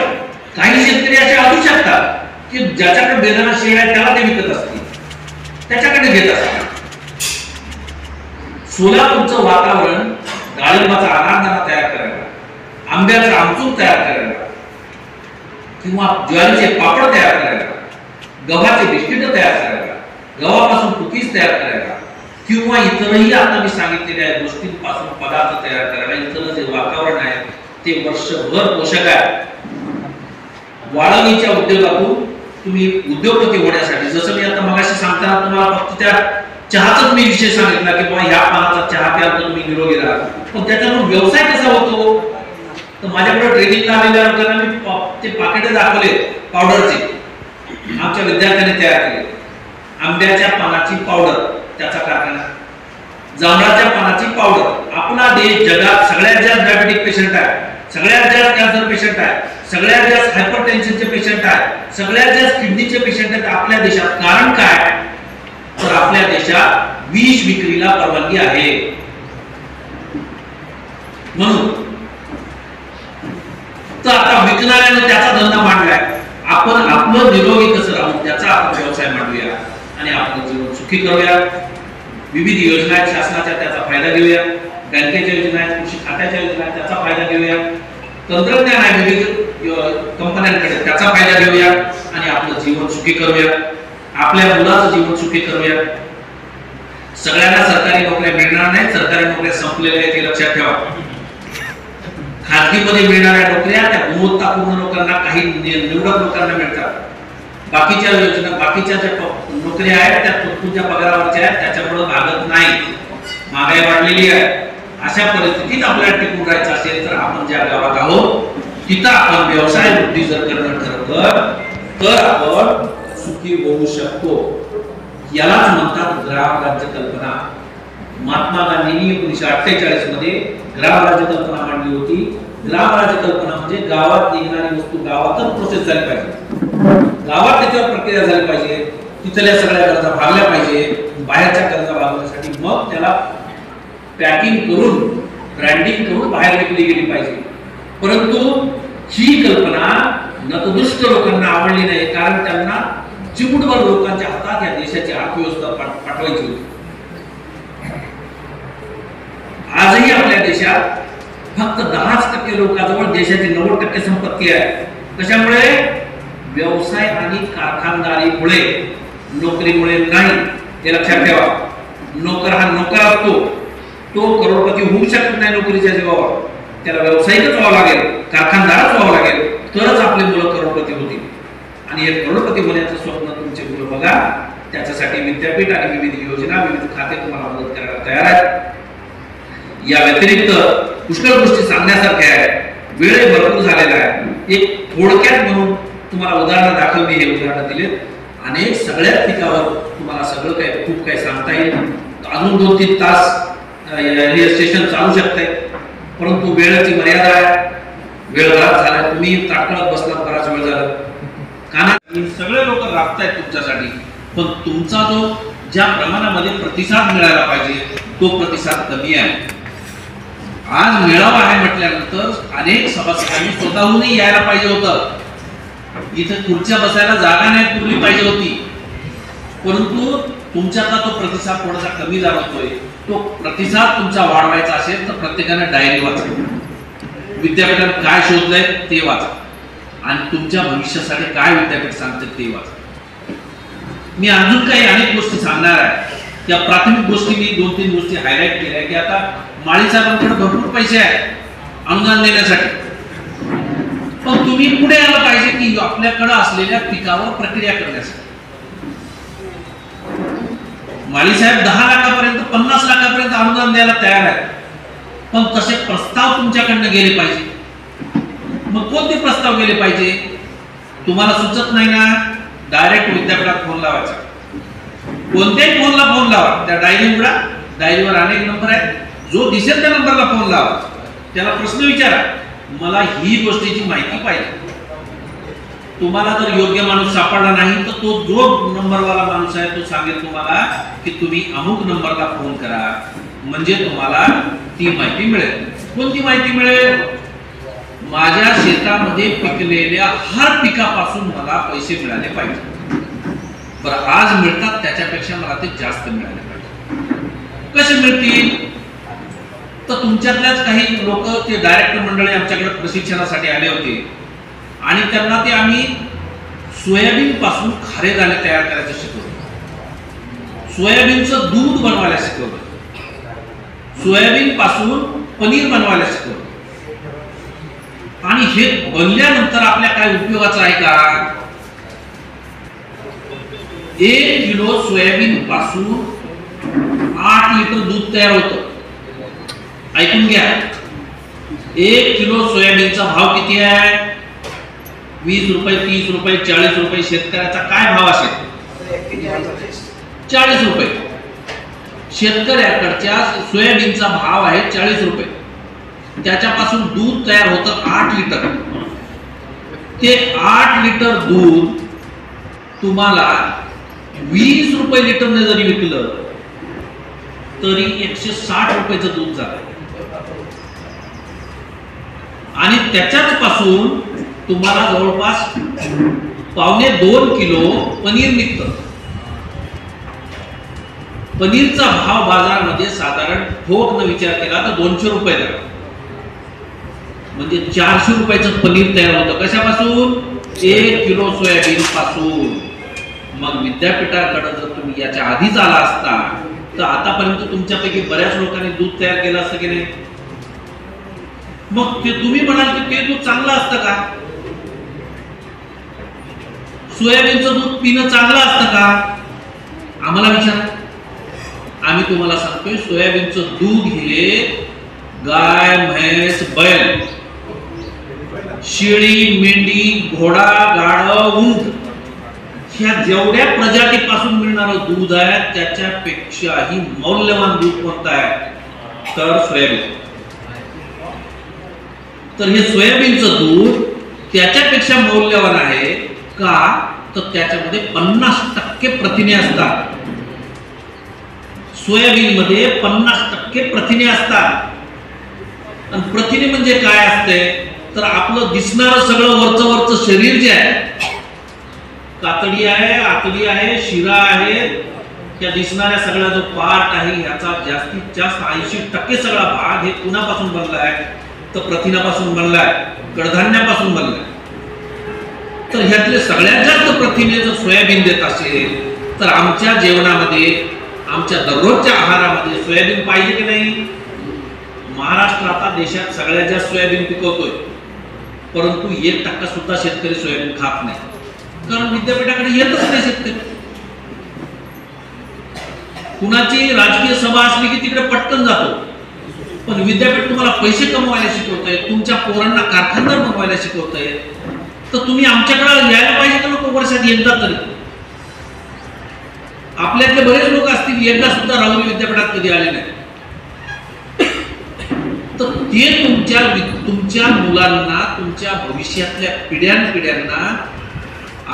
काही शेतकरी असे असू शकतात की ज्याच्याकडे बेदाणा शेड आहे त्याला ते विकत असतील, त्याच्याकडे घेत असतात. सोलापूरचं वातावरण डाळिंबाचा अनारदाना तयार करायला, आंब्याचा आमचूर तयार करायला, किंवा ज्वारीचे पापड तयार करायला, गव्हाचे बिस्किट तयार करायला, गव्हापासून कुकीज तयार करायला, किंवा इतरही आता मी सांगितलेल्या गोष्टींपासून पदार्थ तयार करायला इतर जे वातावरण आहे ते वर्षभर पोषक आहे. वाळवणीच्या उद्योगातून तुम्ही उद्योगपती होण्यासाठी, जसं मी आता मगाशी सांगताना तुम्हाला फक्त त्या चहाचाच मी विषय सांगितला की बाबा ह्या पानाचा चहा प्याल तर तुम्ही निरोगी राहा, पण त्याच्यातून व्यवसाय कसा होतो? तर माझ्याकडे ट्रेनिंगला आलेल्या लोकांना मी ते पाकिटे दाखवले पावडरचे, आमच्या विद्यार्थ्यांनी तयार केले. आंब्याच्या पानाची पावडर त्याचा कारखाना, जांभळाच्या पानाची पावडर. आपला देश जगात सगळ्यात जास्त डायबिटिक पेशंट आहे, सगळ्यात जास्त कॅन्सर पेशंट आहे, सगळ्यात जास्त हायपरटेन्शनचे पेशंट आहे, सगळ्यात जास्त किडनीचे पेशंट आहेत आपल्या देशात. कारण काय? तर आपल्या देशात विष विक्रीला परवानगी आहे. म्हणून तर आता विकणाऱ्यानं त्याचा धंदा मांडलाय, आपण आपलं निरोगी कसं राहू त्याचा आपण व्यवसाय मांडूया आणि आपलं जीवन सुखी करूया. विविध योजना आहेत शासनाच्या, त्याचा फायदा घेऊया. बँकेच्या योजना आहेत, कृषी खात्याच्या योजना आहेत, त्याचा फायदा घेऊया. तंत्रज्ञान आहे विविध कंपन्यांकडे, त्याचा फायदा घेऊया आणि आपलं जीवन सुखी करूया, आपल्या मुलाचं जीवन सुखी करूया. सगळ्यांना सरकारी नोकऱ्या मिळणार नाही, सरकारी नोकऱ्या संपलेल्या आहेत हे लक्षात ठेवा. खाजगीमध्ये मिळणाऱ्या नोकऱ्या त्या गुणवत्तापूर्ण लोकांना, काही निवडक लोकांना मिळतात. बाकीच्या योजना, बाकीच्या ज्या नोकऱ्या आहेत त्या तुमच्या पगारावरच्या आहेत, त्याच्यामुळे भागत नाही. महागाई वाढलेली आहे. अशा परिस्थितीत आपल्याला टिकून राहायचं असेल तर आपण ज्या गावात आहोत तिथं आपण व्यवसाय वृद्धी जर करणं ठरवलं तर आपण सुखी होऊ शकतो. यालाच म्हणतात ग्राम राज्य कल्पना. महात्मा गांधींनी 1948 मध्ये ग्राम राज्य कल्पना मांडली होती. ग्राम राज्य कल्पना म्हणजे गावात निघणारी वस्तू गावातच प्रोसेस झाली पाहिजे, गावात त्याच्यावर प्रक्रिया झाली पाहिजे, तिथल्या सगळ्या गरजा भागल्या पाहिजे. बाहेरच्या गरजा भागवण्यासाठी मग त्याला पॅकिंग करून ब्रँडिंग करून बाहेर विकली गेली पाहिजे. परंतु ही कल्पना नतदृष्ट लोकांना आवडली नाही, कारण त्यांना चिमूटभर लोकांच्या हातात या देशाची अर्थव्यवस्था पाठवायची होती. आजही आपल्या देशात फक्त 10% लोकांजवळ देशाची 90% संपत्ती आहे. कशामुळे? व्यवसाय आणि कारखानदारीमुळे, नोकरीमुळे नाही. हे लक्षात ठेवा. नोकर हा नोकर असतो, तो करोडपती होऊ शकत नाही नोकरीच्या जीवावर. त्याला व्यावसायिकच व्हावं लागेल, कारखानदारच व्हावं लागेल, तरच आपले मुलं करोडपती होतील. आणि हे करोडपती होण्याचं स्वप्न तुमचे मुलं बघा. त्याच्यासाठी विद्यापीठ आणि विविध योजना, विविध खाते तुम्हाला मदत करायला तयार आहेत. या व्यतिरिक्त पुष्कळ गोष्टी सांगण्यासारख्या आहेत. वेळ भरपूर झालेला आहे. एक थोडक्यात म्हणून तुम्हाला उदाहरण दाखवून मी हे उदाहरण दिले. अनेक सगळ्याच पिकावर तुम्हाला सगळं काही खूप काही सांगता येईल. अजून 2-3 तास हे सेशन चालू शकते, परंतु वेळेची मर्यादा आहे. वेळ बराच झाला, तुम्ही ताटकळत बसलात, बराच वेळ झाला. कानात सगळे लोक राबतायत तुमच्यासाठी, पण तुमचा जो ज्या प्रमाणामध्ये प्रतिसाद मिळायला पाहिजे तो प्रतिसाद कमी आहे. आज मेळावा आहे म्हटल्यानंतर अनेक सभासदांनी स्वतःहूनही यायला पाहिजे होतं. इथे खुर्च्या बसायला जागा नाही पुरली पाहिजे होती, परंतु तुमच्याचा तो प्रतिसाद थोडासा कमी जाणवतोय. तो प्रतिसाद तुमचा वाढवायचा असेल तर प्रत्येकाने डायरी वाचा, विद्यापीठात काय शोधलंय ते वाचा आणि तुमच्या भविष्यासाठी काय विद्यापीठ सांगते ते वाचा. मी अजून काही अनेक गोष्टी सांगणार आहे. त्या प्राथमिक गोष्टी मी 2-3 गोष्टी हायलाइट केल्या की आता माळी साहेबांकडे भरपूर पैसे आहेत अनुदान देण्यासाठी, पण तुम्ही पुढे आलं पाहिजे की आपल्याकडे असलेल्या पिकावर प्रक्रिया करण्यासाठी. माळी साहेब 10 लाखापर्यंत 50 लाखापर्यंत अनुदान द्यायला तयार आहेत, पण तसे प्रस्ताव तुमच्याकडनं गेले पाहिजे. कोणते प्रस्ताव गेले पाहिजे तुम्हाला सुचत नाही ना, डायरेक्ट विद्यापीठात फोन लावायचा. कोणत्याही फोनला फोन लावा, त्या डायरी उघडा, डायरीवर अनेक नंबर आहेत, जो दिसेल त्या नंबरला फोन लावा, त्याला प्रश्न विचारा, मला ही गोष्टीची माहिती पाहिजे. तुम्हाला जर योग्य माणूस सापडला नाही तर तो जो नंबरवाला माणूस आहे तो सांगेल तुम्हाला की तुम्ही अमुक नंबरला फोन करा, म्हणजे तुम्हाला ती माहिती मिळेल. कोणती माहिती मिळेल? माझ्या शेतामध्ये पिकलेल्या हर पिकापासून मला पैसे मिळाले पाहिजे. बरं, आज मिळतात त्याच्यापेक्षा मला ते जास्त मिळाले पाहिजे. कसे मिळतील? तर तुमच्यातल्याच काही लोक, ते डायरेक्टर मंडळी आमच्याकडे प्रशिक्षणासाठी आले होते आणि त्यांना ते आम्ही सोयाबीन पासून खारे दाणे तयार करायचं शिकवलं, सोयाबीनचं दूध बनवायला शिकवलं, सोयाबीन पासून पनीर बनवायला शिकवलं. आणि हे बनल्यानंतर आपल्या काय उपयोगाचं आहे का? 1 किलो सोयाबीन पासून 8 लिटर दूध तयार होतं. ऐकून घ्या, 1 किलो सोयाबीनचा भाव किती आहे? 20 रुपये, 30 रुपये, 40 रुपये. शेतकऱ्याचा काय भाव असेल? 40 रुपये. शेतकऱ्याकडच्या सोयाबीनचा भाव आहे 40 रुपये. त्याच्यापासून दूध तयार होतं 8 लिटर. ते 8 लिटर दूध तुम्हाला 20 रुपये लिटरने जरी विकलं तरी 160 रुपयाचं दूध झालं. आणि त्याच्याच पासून तुम्हाला जवळपास 1.25 किलो पनीर निघतं. पनीरचा भाव बाजारामध्ये साधारण ठोक न विचार केला तर 200 रुपये द्या, म्हणजे 400 रुपयाचं पनीर तयार होतं. कशापासून? 1 किलो सोयाबीन पासून. मग विद्यापीठाकडे जर तुम्ही याच्या आधीच आला असता तर आतापर्यंत तुमच्यापैकी बऱ्याच लोकांनी दूध तयार केलं असतं की नाही? मग ते तुम्ही म्हणाल की ते दूध चांगलं असतं का? सोयाबीनचं दूध पिणं चांगलं असतं का? आम्हाला विचारा. आम्ही तुम्हाला सांगतोय, सोयाबीनचं दूध हे गाय, म्हैस, बैल, शेळी, मेंढी, घोडा, गाढव, उंट ह्या जेवढ्या प्रजातीपासून मिळणारं दूध आहे त्याच्यापेक्षाही मौल्यवान दूध कोणतं आहे? तर सोयाबीन. तर हे सोयाबीनचं दूध त्याच्यापेक्षा मौल्यवान आहे का? तर त्याच्यामध्ये 50% प्रथिने असतात. सोयाबीन मध्ये 50% प्रथिने असतात. आणि प्रथिने म्हणजे काय असते? तर आपलं दिसणारं सगळं वरचं शरीर जे आहे, कातडी आहे, आतडी आहे, शिरा आहे, त्या दिसणाऱ्या सगळा जो पार्ट आहे याचा जास्तीत जास्त 80% सगळा भाग हे कुणापासून बनला आहे? तर प्रथिनापासून बनला आहे, कडधान्यापासून बनला आहे. तर ह्यातले सगळ्यात जास्त प्रथिने जर सोयाबीन देत असेल तर आमच्या जेवणामध्ये, आमच्या दररोजच्या आहारामध्ये सोयाबीन पाहिजे की नाही? महाराष्ट्र आता देशात सगळ्यात जास्त सोयाबीन पिकवतोय, परंतु 1% सुद्धा शेतकरी सोयाबीन खात नाही, कारण विद्यापीठाकडे येतच नाही शेतकरी. कुणाची राजकीय सभा असली की तिकडे पटकन जातो, पण विद्यापीठ तुम्हाला पैसे कमवायला शिकवतंय, तुमच्या पोरांना कारखानदार बनवायला शिकवतंय, तर तुम्ही आमच्याकडे यायला पाहिजे का नको? वर्षात एकदा तरी. आपल्यातले बरेच लोक असतील एकदा सुद्धा राहुरी विद्यापीठात कधी आले नाही. तर ते तुमच्या मुलांना, तुमच्या भविष्यातल्या पिढ्यांना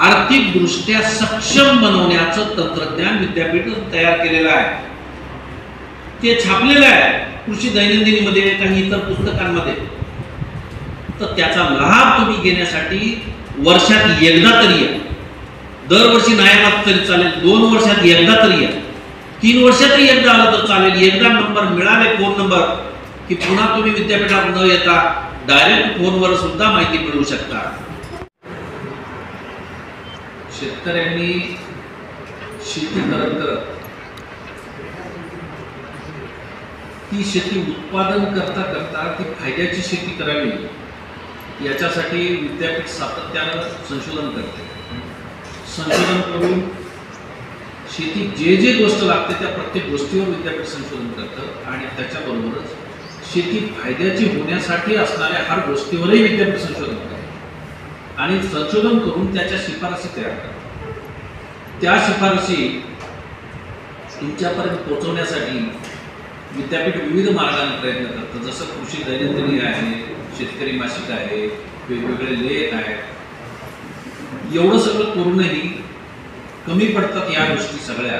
आर्थिक दृष्ट्या सक्षम बनवण्याचं तंत्रज्ञान विद्यापीठ तयार केलेलं आहे. ते छापलेलं आहे कृषी दैनंदिनीमध्ये, काही इतर पुस्तकांमध्ये. तर त्याचा लाभ तुम्ही घेण्यासाठी वर्षात एकदा तरी या. दरवर्षी नाही आलात तरी चालेल, 2 वर्षात एकदा तरी या, 3 वर्षातही एकदा आलं तर चालेल. एकदा नंबर मिळाले, फोन नंबर, की पुन्हा तुम्ही विद्यापीठात न येता डायरेक्ट फोनवर सुद्धा माहिती मिळवू शकता. शेतकऱ्यांनी शेती करत ती शेती उत्पादन करता करता ती फायद्याची शेती करावी याच्यासाठी विद्यापीठ सातत्यानं संशोधन करते. संशोधन करून शेती जे गोष्ट लागते त्या प्रत्येक गोष्टीवर विद्यापीठ संशोधन करतं आणि त्याच्याबरोबरच शेती फायद्याची होण्यासाठी असणाऱ्या हर गोष्टीवरही विद्यापीठ संशोधन करतं. आणि संशोधन करून त्याच्या शिफारसी तयार करतात. त्या शिफारसी तुमच्यापर्यंत पोहोचवण्यासाठी विद्यापीठ विविध मार्गाने प्रयत्न करतं. जसं कृषी दैनंदिनी आहे, शेतकरी मासिक आहे, वेगवेगळे लेख आहेत. एवढं सगळं करूनही कमी पडतात या गोष्टी सगळ्या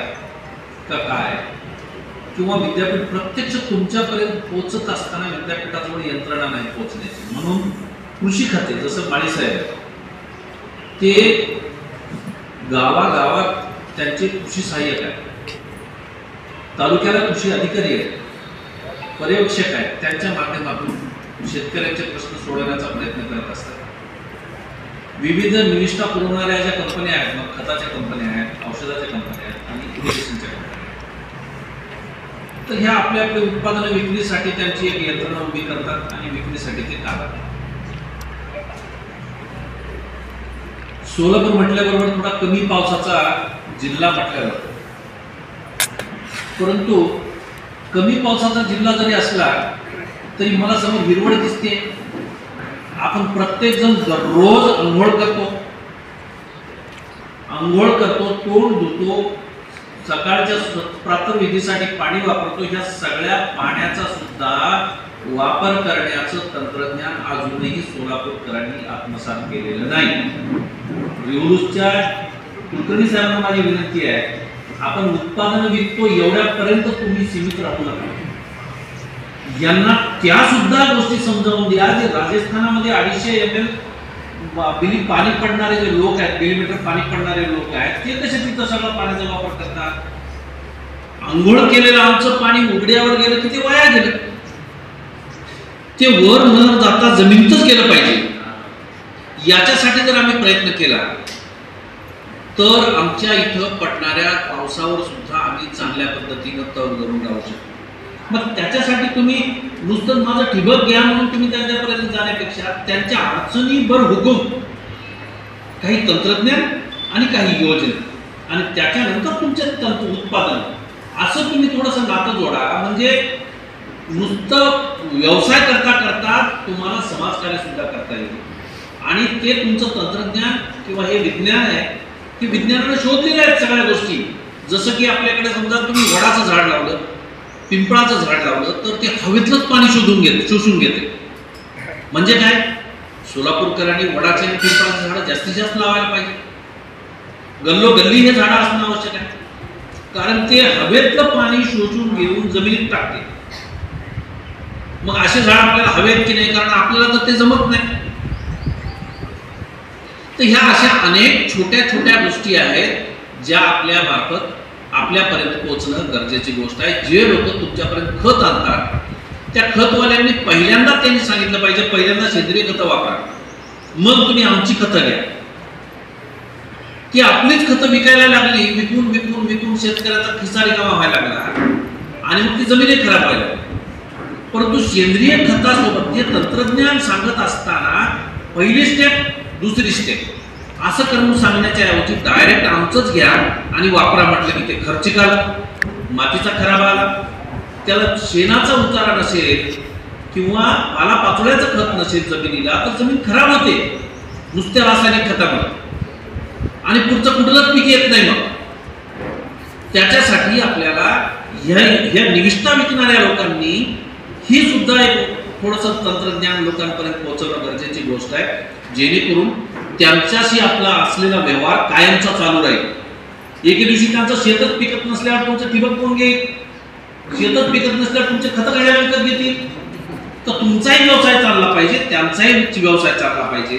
का काय, किंवा विद्यापीठ प्रत्यक्ष तुमच्यापर्यंत पोहोचत असताना विद्यापीठाजवळ यंत्रणा नाही पोहोचण्याची. म्हणून कृषी खाते जसं माळीसाहेब ते गावागावात त्यांचे कृषी सहाय्यक आहेत, तालुक्याला कृषी अधिकारी आहेत, पर्यवेक्षक आहेत, त्यांच्या माध्यमातून शेतकऱ्यांचे प्रश्न सोडवण्याचा प्रयत्न करत असतात. विविध निविष्ठा पुरवणाऱ्या ज्या कंपन्या आहेत, मग खताच्या कंपन्या आहेत, औषधाच्या कंपन्या आहेत आणि इरिगेशनच्या कंपन्या आहेत, तर ह्या आपल्या आपल्या उत्पादनं विक्रीसाठी त्यांची एक यंत्रणा उभी करतात आणि विक्रीसाठी ते काढतात. सोलापूर म्हटल्याबरोबर थोडा कमी पावसाचा जिल्हा म्हटला जातो, परंतु कमी पावसाचा जिल्हा जरी असला तरी मला समोर हिरवळ दिसते. आपण प्रत्येक जण दररोज अंघोळ करतो, तोंड धुतो, सकाळच्या प्रातर्विधीसाठी पाणी वापरतो. ह्या सगळ्या पाण्याचा सुद्धा वापर करण्याचं तंत्रज्ञान अजूनही सोलापूरकरांनी आत्मसात केलेलं नाही. रिव्हॉल्यूशनच्या कुलकर्णी साहेबांना माझी विनंती आहे, आपण उत्पादन विकतो एवढ्यापर्यंत तुम्ही सीमित राहू नका. यांना त्या सुद्धा गोष्टी समजावून द्या. जे राजस्थानामध्ये 250 ml पाणी पडणारे जे लोक आहेत, मिलीमीटर पाणी पडणारे लोक आहेत, ते कसे तिथं सगळं पाण्याचा वापर करतात. आंघोळ केलेलं आमचं पाणी उघड्यावर गेलं की ते वाया गेलं. ते वर न जाता जमिनीतच गेलं पाहिजे. याच्यासाठी जर आम्ही प्रयत्न केला तर आमच्या इथं पडणाऱ्या पावसावर सुद्धा आम्ही चांगल्या पद्धतीनं तग धरून राहू शकतो. मग त्याच्यासाठी तुम्ही नुसतं माझं ठिबक घ्या म्हणून तुम्ही त्यांच्यापर्यंत जाण्यापेक्षा त्यांच्या अडचणीवर हुकूम काही तंत्रज्ञान आणि काही योजना आणि त्याच्यानंतर तुमचे उत्पादन असं तुम्ही थोडंसं नातं जोडा. म्हणजे नुसतं व्यवसाय करता करता तुम्हाला समाजकार्य सुद्धा करता येईल. आणि ते तुमचं तंत्रज्ञान किंवा हे विज्ञान आहे की विज्ञानाने शोधलेल्या आहेत सगळ्या गोष्टी. जसं की आपल्याकडे समजा तुम्ही वडाचं झाड लावलं, पिंपळाचं झाड लावलं तर ते हवेतलंच पाणी शोषून घेते. म्हणजे काय, सोलापूरकरांनी वडाचे आणि पिंपळाचे झाडं जास्तीत जास्त लावायला पाहिजे. गल्लोगल्ली हे झाडं असणं आवश्यक आहे, कारण ते हवेतलं पाणी शोषून घेऊन जमिनीत टाकते. मग असे झाड आपल्याला हवेत की नाही, कारण आपल्याला तर ते जमत नाही. तर ह्या अशा अनेक छोट्या छोट्या गोष्टी आहेत ज्या आपल्या मार्फत आपल्यापर्यंत पोहोचणं गरजेची गोष्ट आहे. जे लोक तुमच्यापर्यंत खत आणतात त्या खतवाल्यांनी पहिल्यांदा त्यांनी सांगितलं पाहिजे, पहिल्यांदा सेंद्रिय खतं वापरा, मग तुम्ही आमची खतं घ्या. की आपलीच खतं विकायला लागली, विकून विकून विकून शेतकऱ्याचा खिसा रिकामा व्हायला लागला आणि मग ती जमिनी खराब व्हायला लागली. परंतु सेंद्रिय खतासोबत हे तंत्रज्ञान सांगत असताना पहिली स्टेप, दुसरी स्टेप असं करून सांगण्याच्या ऐवजी डायरेक्ट आमचंच घ्या आणि वापरा म्हटलं की ते खर्चिक आलं, मातीचा खराब आला, त्याला शेणाचा उतारा नसेल किंवा पालापाचोळ्याचं खत नसेल जमिनीला तर जमीन खराब होते नुसत्या रासायनिक खतामुळे आणि पुढचं कुठलंच पीक येत नाही. मग त्याच्यासाठी आपल्याला ह्या निविष्ठा विकणाऱ्या लोकांनी ही सुद्धा एक थोडंसं तंत्रज्ञान लोकांपर्यंत पोहोचवणं गरजेची गोष्ट आहे, जेणेकरून त्यांच्याशी आपला असलेला व्यवहार कायमचा चालू राहील. एके दिवशी त्यांचं शेतच पिकत नसल्यावर तुमचं ठिबक कोण घेईल, शेतच पिकत नसल्यावर तुमचे खतं कशाला विकत घेतील. तर तुमचाही व्यवसाय चालला पाहिजे, त्यांचाही व्यवसाय चालला पाहिजे.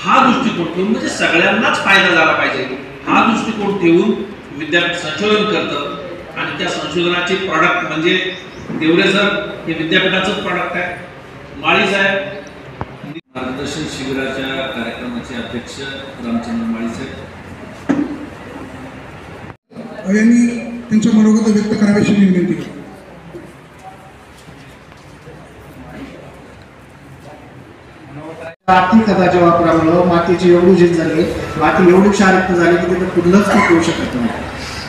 हा दृष्टिकोन ठेवून म्हणजे सगळ्यांनाच फायदा झाला पाहिजे हा दृष्टिकोन ठेवून विद्यापीठ संशोधन करतं आणि त्या संशोधनाचे प्रॉडक्ट म्हणजे देवरे सर हे विद्यापीठाचंच प्रॉडक्ट आहे. माळी साहेब मार्गदर्शन शिबिराच्या कार्यक्रमाचे अध्यक्ष रामचंद्र माळी साहेब यांनी त्यांच्या मनोगत व्यक्त कराव्याची विनंती केली. आर्थिक खताच्या वापरामुळे मातीची एवढी झीज झाली, माती एवढी क्षारयुक्त झाली की तिथे कुठलंच पीक होऊ शकत नाही.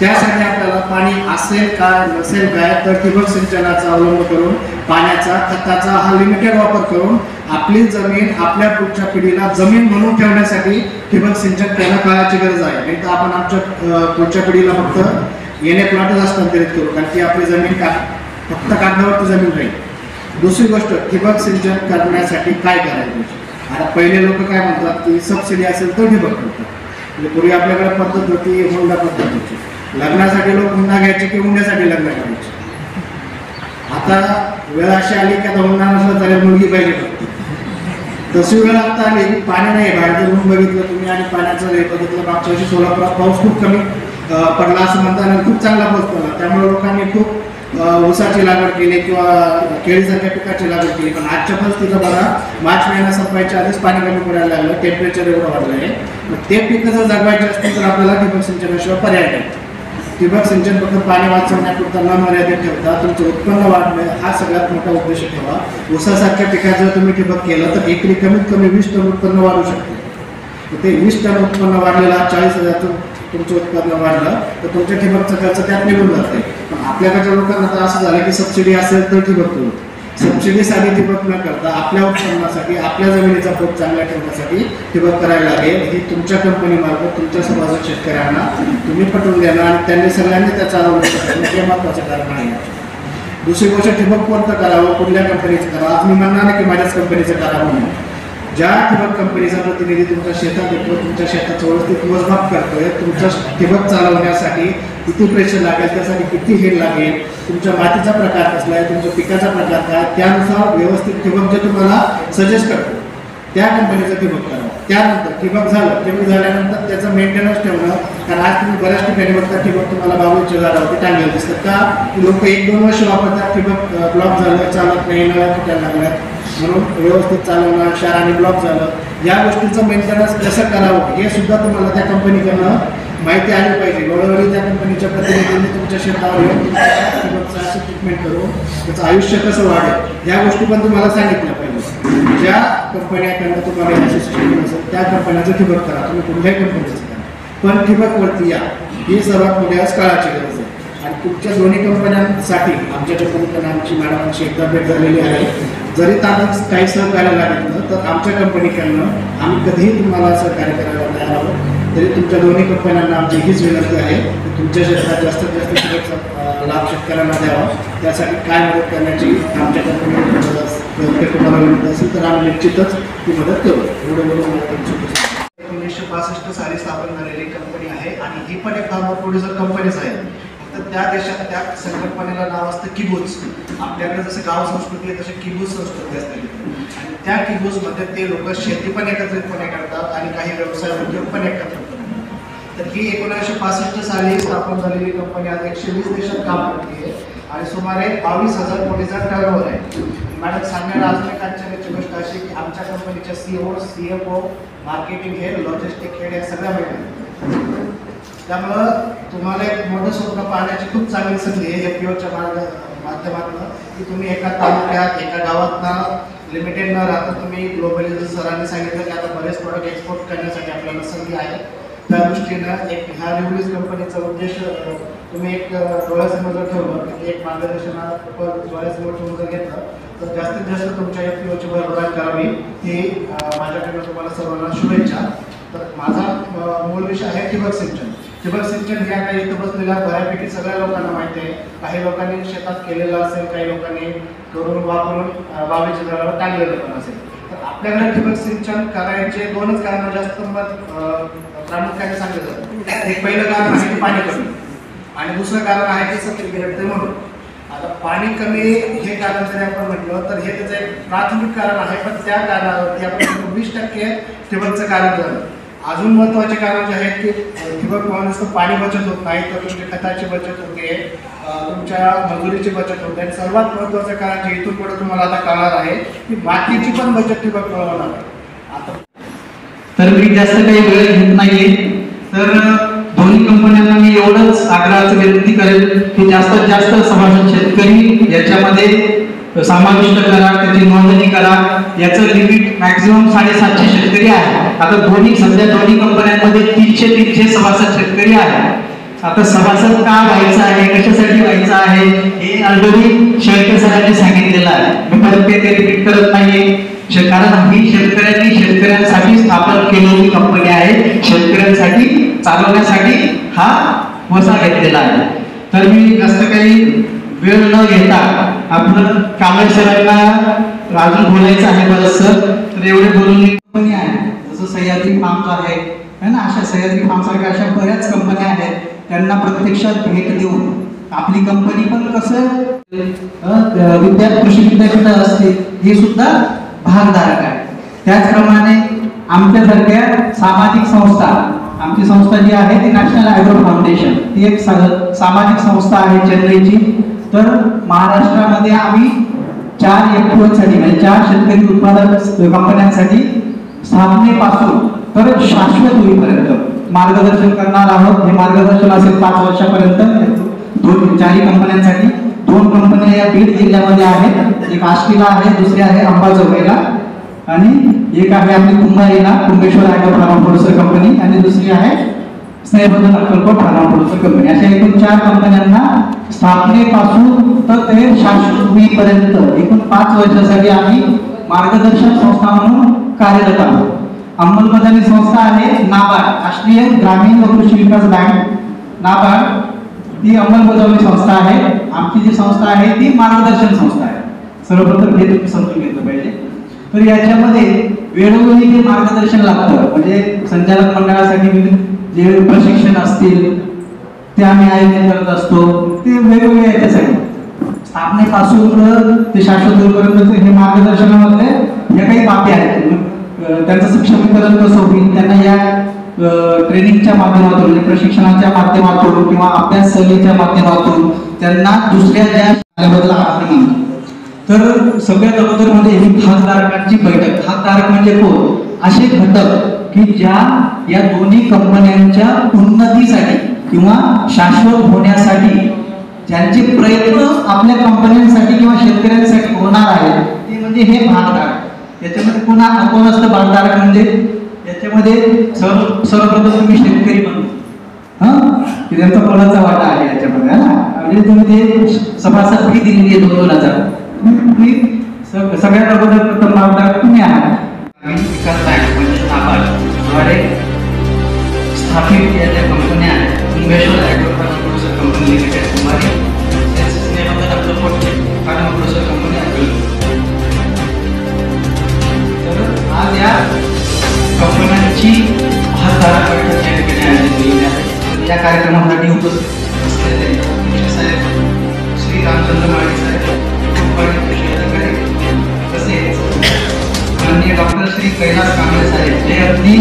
त्यासाठी आपल्याला पाणी असेल काय नसेल काय तर ठिबक सिंचनाचा अवलंब करून पाण्याचा खताचा हा लिमिटेड वापर करून आपली जमीन आपल्या पुढच्या पिढीला जमीन म्हणून ठेवण्यासाठी ठिबक सिंचन करणं काळाची गरज आहे. नाही तर आपण आमच्या पुढच्या पिढीला फक्त येणे प्लॉटच हस्तांतरित करू, कारण की आपली जमीन फक्त कागदावरती जमीन राहील. दुसरी गोष्ट, ठिबक सिंचन करण्यासाठी काय करायचं. आता पहिले लोक काय म्हणतात की सबसिडी असेल तर ठिबक करतात. म्हणजे पूर्वी आपल्याकडे पद्धत होती हुंडा पद्धत होती. लग्नासाठी लोक हुंडा घ्यायचे की हुंड्यासाठी लग्न करायचे. आता वेळ अशी आली की आता हुंडा नसला तरी मुलगी पाहिजे फक्त. तशी वेळ आता आली की पाणी नाही. बाहेर जर ऊन बघितलं तुम्ही आणि पाण्याचं हे बघितलं, मागच्या वर्षी सोलापुरात पाऊस खूप कमी पडला असं म्हणताना खूप चांगला पाऊस पडला. त्यामुळे लोकांनी खूप ऊसाची लागवड केली किंवा केळीसारख्या पिकाची लागवड केली. पण आजच्या परिस्थितीला बघा, मार्च महिना संपायच्या आधीच पाणी कमी पडायला लागलं, टेम्परेचर एवढं वाढलं आहे. मग ते पिकं जर जगवायचे असतील तर आपल्याला ठिबक सिंचनाशिवाय पर्याय नाही. ठिबक सिंचन फक्त पाणी वाचवण्यापुरता न मर्यादित ठेवता तुमचं उत्पन्न वाढणं हा सगळ्यात मोठा उद्देश ठेवा. ऊसासारख्या पिकात जर तुम्ही ठिबक केलं तर एकरी कमीत कमी 20 टन उत्पन्न वाढू शकते. ते 20 टन उत्पन्न वाढलेला 40,000 तुमचं उत्पन्न वाढलं तर तुमच्या ठिबकचा खर्च त्यात निघून जाते. पण आपल्याकडच्या लोकांना तर असं झालं की सबसिडी असेल तर ठिबक करू. सबसिडीसाठी ठिबक न करता आपल्या उत्पन्नासाठी आपल्या जमिनीचा पोत चांगला ठेवण्यासाठी ठिबक करायला लागेल. ही तुमच्या कंपनीमार्फत तुमच्या सभासद शेतकऱ्यांना तुम्ही पटवून देणं आणि त्यांनी सगळ्यांनी त्याचा अवलंब करणं हे महत्त्वाचं कारण आहे. दुसरी गोष्ट, ठिबक कोणतं करावं, कुठल्या कंपनीचं करावं. आज मी म्हणणार नाही की माझ्याच कंपनीचं करावं म्हणून. ज्या ठिबक कंपनीचा प्रतिनिधी तुमच्या शेतात येतो, तुमच्या शेताचं व्यवस्थित मोजमाप करतोय, तुमच्या ठिबक चालवण्यासाठी किती प्रेशर लागेल, त्यासाठी किती हेड लागेल, तुमच्या मातीचा प्रकार कसला आहे, तुमच्या पिकाचा प्रकार काय, त्यानुसार व्यवस्थित ठिबक जे तुम्हाला सजेस्ट करतो त्या कंपनीचं ठिबक करावं. त्यानंतर ठिबक झालं, ठिबक झाल्यानंतर त्याचं मेंटेनन्स ठेवणं. कारण आज तुम्ही बऱ्याच ठिकाणी बघता ठिबक तुम्हाला बाबूच्या झाडावरती टांगलेलं दिसतं का, लोक 1-2 वर्ष वापरतात, ठिबक ब्लॉक झालं, चालत नाही, नळ्या फुटायला लागल्यात म्हणून व्यवस्थित चालवणं, क्षार आणि ब्लॉक झालं, या गोष्टींचं मेंटेनन्स कसं करावं हे सुद्धा तुम्हाला त्या कंपनीकडनं माहिती आली पाहिजे. वेळोवेळी त्या कंपनीच्या प्रतिनिधींनी तुमच्या शेतावर येऊन ठिबकचं असं ट्रीटमेंट करून त्याचं आयुष्य कसं वाढेल या गोष्टी पण तुम्हाला सांगितल्या पाहिजे. ज्या कंपन्याकडनं तुम्हाला या सिस्टीम असेल त्या कंपन्याचं ठिबक करा, तुम्ही कुठल्याही कंपनीचं करा, पण ठिबकवरती या. ही सर्वात मोठी आज काळाची गरज आहे. आणि तुमच्या दोन्ही कंपन्यांसाठी आमच्या कंपनीकडनं आमची मॅडमांची एकदा भेट झालेली आहे. जरी त्यांना काही सहकार्य लागलं तर आमच्या कंपनीकडनं आम्ही कधीही तुम्हाला सहकार्य करायला तयार आहोत. तरी तुमच्या दोन्ही कंपन्यांना आमची हीच विनंती आहे की तुमच्या क्षेत्रात जास्तीत जास्त ठिबकचा लाभ शेतकऱ्यांना द्यावा. त्यासाठी काय मदत करण्याची आमच्या कंपनीकडे तुम्हाला विनंती असेल तर आम्ही निश्चितच ती मदत करू. एवढं बोलून 1965 साली स्थापन झालेली कंपनी आहे आणि ही पण एक फार्मर प्रोड्युसर कंपनीच आहे. तर त्या देशात त्या संकल्पनेला नाव असतं किबूच. आपल्याकडे जसं गाव संस्कृती आहे तशी किबूच संस्कृती असते. आणि त्या किबूचमध्ये ते लोक शेती पण एकत्रितपणे करतात आणि काही व्यवसाय उद्योग पण एकत्र करतात. तर ही 1965 साली स्थापन झालेली कंपनी आज 120 देशात काम करते आहे आणि सुमारे 22,000 कोटीचा टर्नओव्हर आहे. मॅडम सांगण्याला अजून एक आश्चर्याची गोष्ट अशी की आमच्या कंपनीच्या CEO, CFO, marketing head, logistic head या सगळ्या महिला. त्यामुळं तुम्हाला एक मोठं स्वप्न पाहण्याची खूप चांगली संधी आहे FPOच्या माध्यमातून की तुम्ही एका तालुक्यात एका गावातनं लिमिटेड न राहता तुम्ही ग्लोबली जसं सरांनी सांगितलं की आता बरेच प्रोडक्ट एक्सपोर्ट करण्यासाठी आपल्याला संधी आहे. त्या दृष्टीनं एक ह्या रिव्ह्यूज कंपनीचा उद्देश तुम्ही एक डोळ्यासमोर जर ठेवलं की एक मार्गदर्शनावर डोळ्यासमोर ठेवून जर घेतलं तर जास्तीत जास्त तुमच्या FPOची भरभराट करावी ही माझ्याकडनं तुम्हाला सर्वांना शुभेच्छा. तर माझा मूळ विषय आहे ठिबक सिंचन. ठिबक सिंचन ह्या काही इथं बसलेल्या बऱ्यापैकी सगळ्या लोकांना माहिती आहे. काही लोकांनी शेतात केलेलं असेल, काही लोकांनी करून वापरून बाबीच्या झाडावर टांगलेलं पण असेल. तर आपल्याकडे ठिबक सिंचन करायचे 2च कारण जास्त प्रामुख्याने सांगितलं जातं. एक पहिलं कारण आहे की पाणी कमी आणि दुसरं कारण आहे की सबसिडी भेटते म्हणून. आता पाणी कमी हे कारण जरी आपण म्हटलं तर हे त्याचं एक प्राथमिक कारण आहे. पण त्या कारणावरती आपण 20% ठिबकचं कारण झालं. अजून महत्त्वाचे कारण जे आहेत की ठिबकमुळे नुसतं पाणी बचत होत नाही तर तुमच्या खताची बचत होते, तुमच्या मजुरीची बचत होते आणि सर्वात महत्त्वाचं कारण जे इथून पुढे तुम्हाला आता कळणार आहे की मातीची पण बचत ठिबकमुळे होणार आहे. आता तर मी जास्त काही वेळ घेत नाहीये. तर दोन्ही कंपन्यांना मी एवढंच आग्रहाचं विनंती करेल की जास्तीत जास्त सभासद शेतकरी याच्यामध्ये समाविष्ट करा, त्याची नोंदणी करा. याचं लिमिट मॅक्झिमम 750 शेतकरी आहे. आता सध्या दोन्ही कंपन्यांमध्ये 300 सभासद शेतकरी आहेत. आता सभासद का व्हायचं आहे, कशासाठी व्हायचं आहे हे ऑलरेडी शेळके सरांनी सांगितलेलं आहे. मी परत ते रिपीट करत नाहीये. कारण ही शेतकऱ्यांसाठी स्थापन केलेली कंपनी आहे. शेतकऱ्यांसाठी चालवण्यासाठी हा वसा घेतलेला आहे. तर मी जास्त काही वेळ न घेता आपलं कांबळे सरांना अजून बोलायचं आहे बरंचसं. तर एवढे बोलून कंपनी आहे जसं सह्याद्री फार्म्स आहे ना, अशा सह्याद्री फार्मसारख्या अशा बऱ्याच कंपन्या आहेत. त्यांना प्रत्यक्षात भेट देऊन आपली कंपनी पण कसं कृषी विद्यापीठ असते हे सुद्धा भागधारक आहे. त्याचप्रमाणे आमच्यासारख्या सामाजिक संस्था, आमची संस्था जी आहे ती नॅशनल ॲग्रो फाउंडेशन, ती एक सामाजिक संस्था आहे चेन्नईची. तर महाराष्ट्रामध्ये आम्ही 4 FPOसाठी म्हणजे 4 शेतकरी उत्पादक कंपन्यांसाठी स्थापनेपासून तर शाश्वत होईपर्यंत मार्गदर्शन करणार आहोत. हे मार्गदर्शन असेल 5 वर्षापर्यंत. 4 कंपन्यांसाठी 2 कंपन्या या बीड जिल्ह्यामध्ये आहेत. एक आष्टीला आहे, दुसरी आहे अंबाजोगाईला, आणि एक आहे आपली कुंभारीला Kumbheshwar agro pharma producer company, आणि दुसरी आहे Snehbandhan Akkalkot pharma producer company. अशा एकूण 4 कंपन्यांना स्थापनेपासून तर ते शाश्वत होईपर्यंत एकूण 5 वर्षासाठी आम्ही मार्गदर्शक संस्था म्हणून कार्यरत आहोत. अंमलबजावणी संस्था आहे नाबार्ड, राष्ट्रीय ग्रामीण व कृषी विकास बँक नाबार्ड, ती अंमलबजावणी संस्था आहे. आमची जी संस्था आहे ती मार्गदर्शन संस्था आहे. सर्वप्रथम हे तुम्ही समजून घेतलं पाहिजे. तर याच्यामध्ये वेळोवेळी जे मार्गदर्शन लागतं म्हणजे संचालक मंडळासाठी जे प्रशिक्षण असतील ते आम्ही आयोजन करत असतो. ते वेगवेगळे याच्यासाठी स्थापनेपासून ते शाश्वत होईपर्यंत हे मार्गदर्शनामधले या काही बाबी आहेत. त्यांचं सक्षमीकरण कसं होईल, त्यांना या ट्रेनिंगच्या माध्यमातून म्हणजे प्रशिक्षणाच्या माध्यमातून किंवा अभ्यास सहलीच्या माध्यमातून त्यांना दुसऱ्या ज्या बदला आपण तर सगळ्यात अगोदर म्हणजे ही भागधारकांची बैठक. भागधारक म्हणजे कोण? असे घटक की ज्या या दोन्ही कंपन्यांच्या उन्नतीसाठी किंवा शाश्वत होण्यासाठी ज्यांचे प्रयत्न आपल्या कंपन्यांसाठी किंवा शेतकऱ्यांसाठी होणार आहेत ते म्हणजे हे भागधारक. याच्यामध्ये कोण असतं भागधारक म्हणजे? याच्यामध्ये सर्वप्रथम तुम्ही शेतकरी बनतो की त्यांचा कोणाचा वाटा आहे याच्यामध्ये ना, म्हणजे तुम्ही ते सभासद फी दिलेली आहे 2,000. तुम्ही सगळ्यात अगोदर प्रथम भागधारक तुम्ही आहात. विकास बँक म्हणजे नाबार्डद्वारे स्थापित या ज्या कंपन्या आहेत Kumbheshwar agro pharma producer company limited, Kumbhari, Snehbandhan Akkalkot pharma producer company Akkalkot. तर आज या कंपन्यांची भागधारक बैठक या ठिकाणी आयोजित केलेली आहे. या कार्यक्रमासाठी उपस्थित असलेले साहेब श्री रामचंद्र माळी साहेब, कृषी अधिकारी, तसेच माननीय डॉक्टर श्री कैलास कांबळे साहेब जे अगदी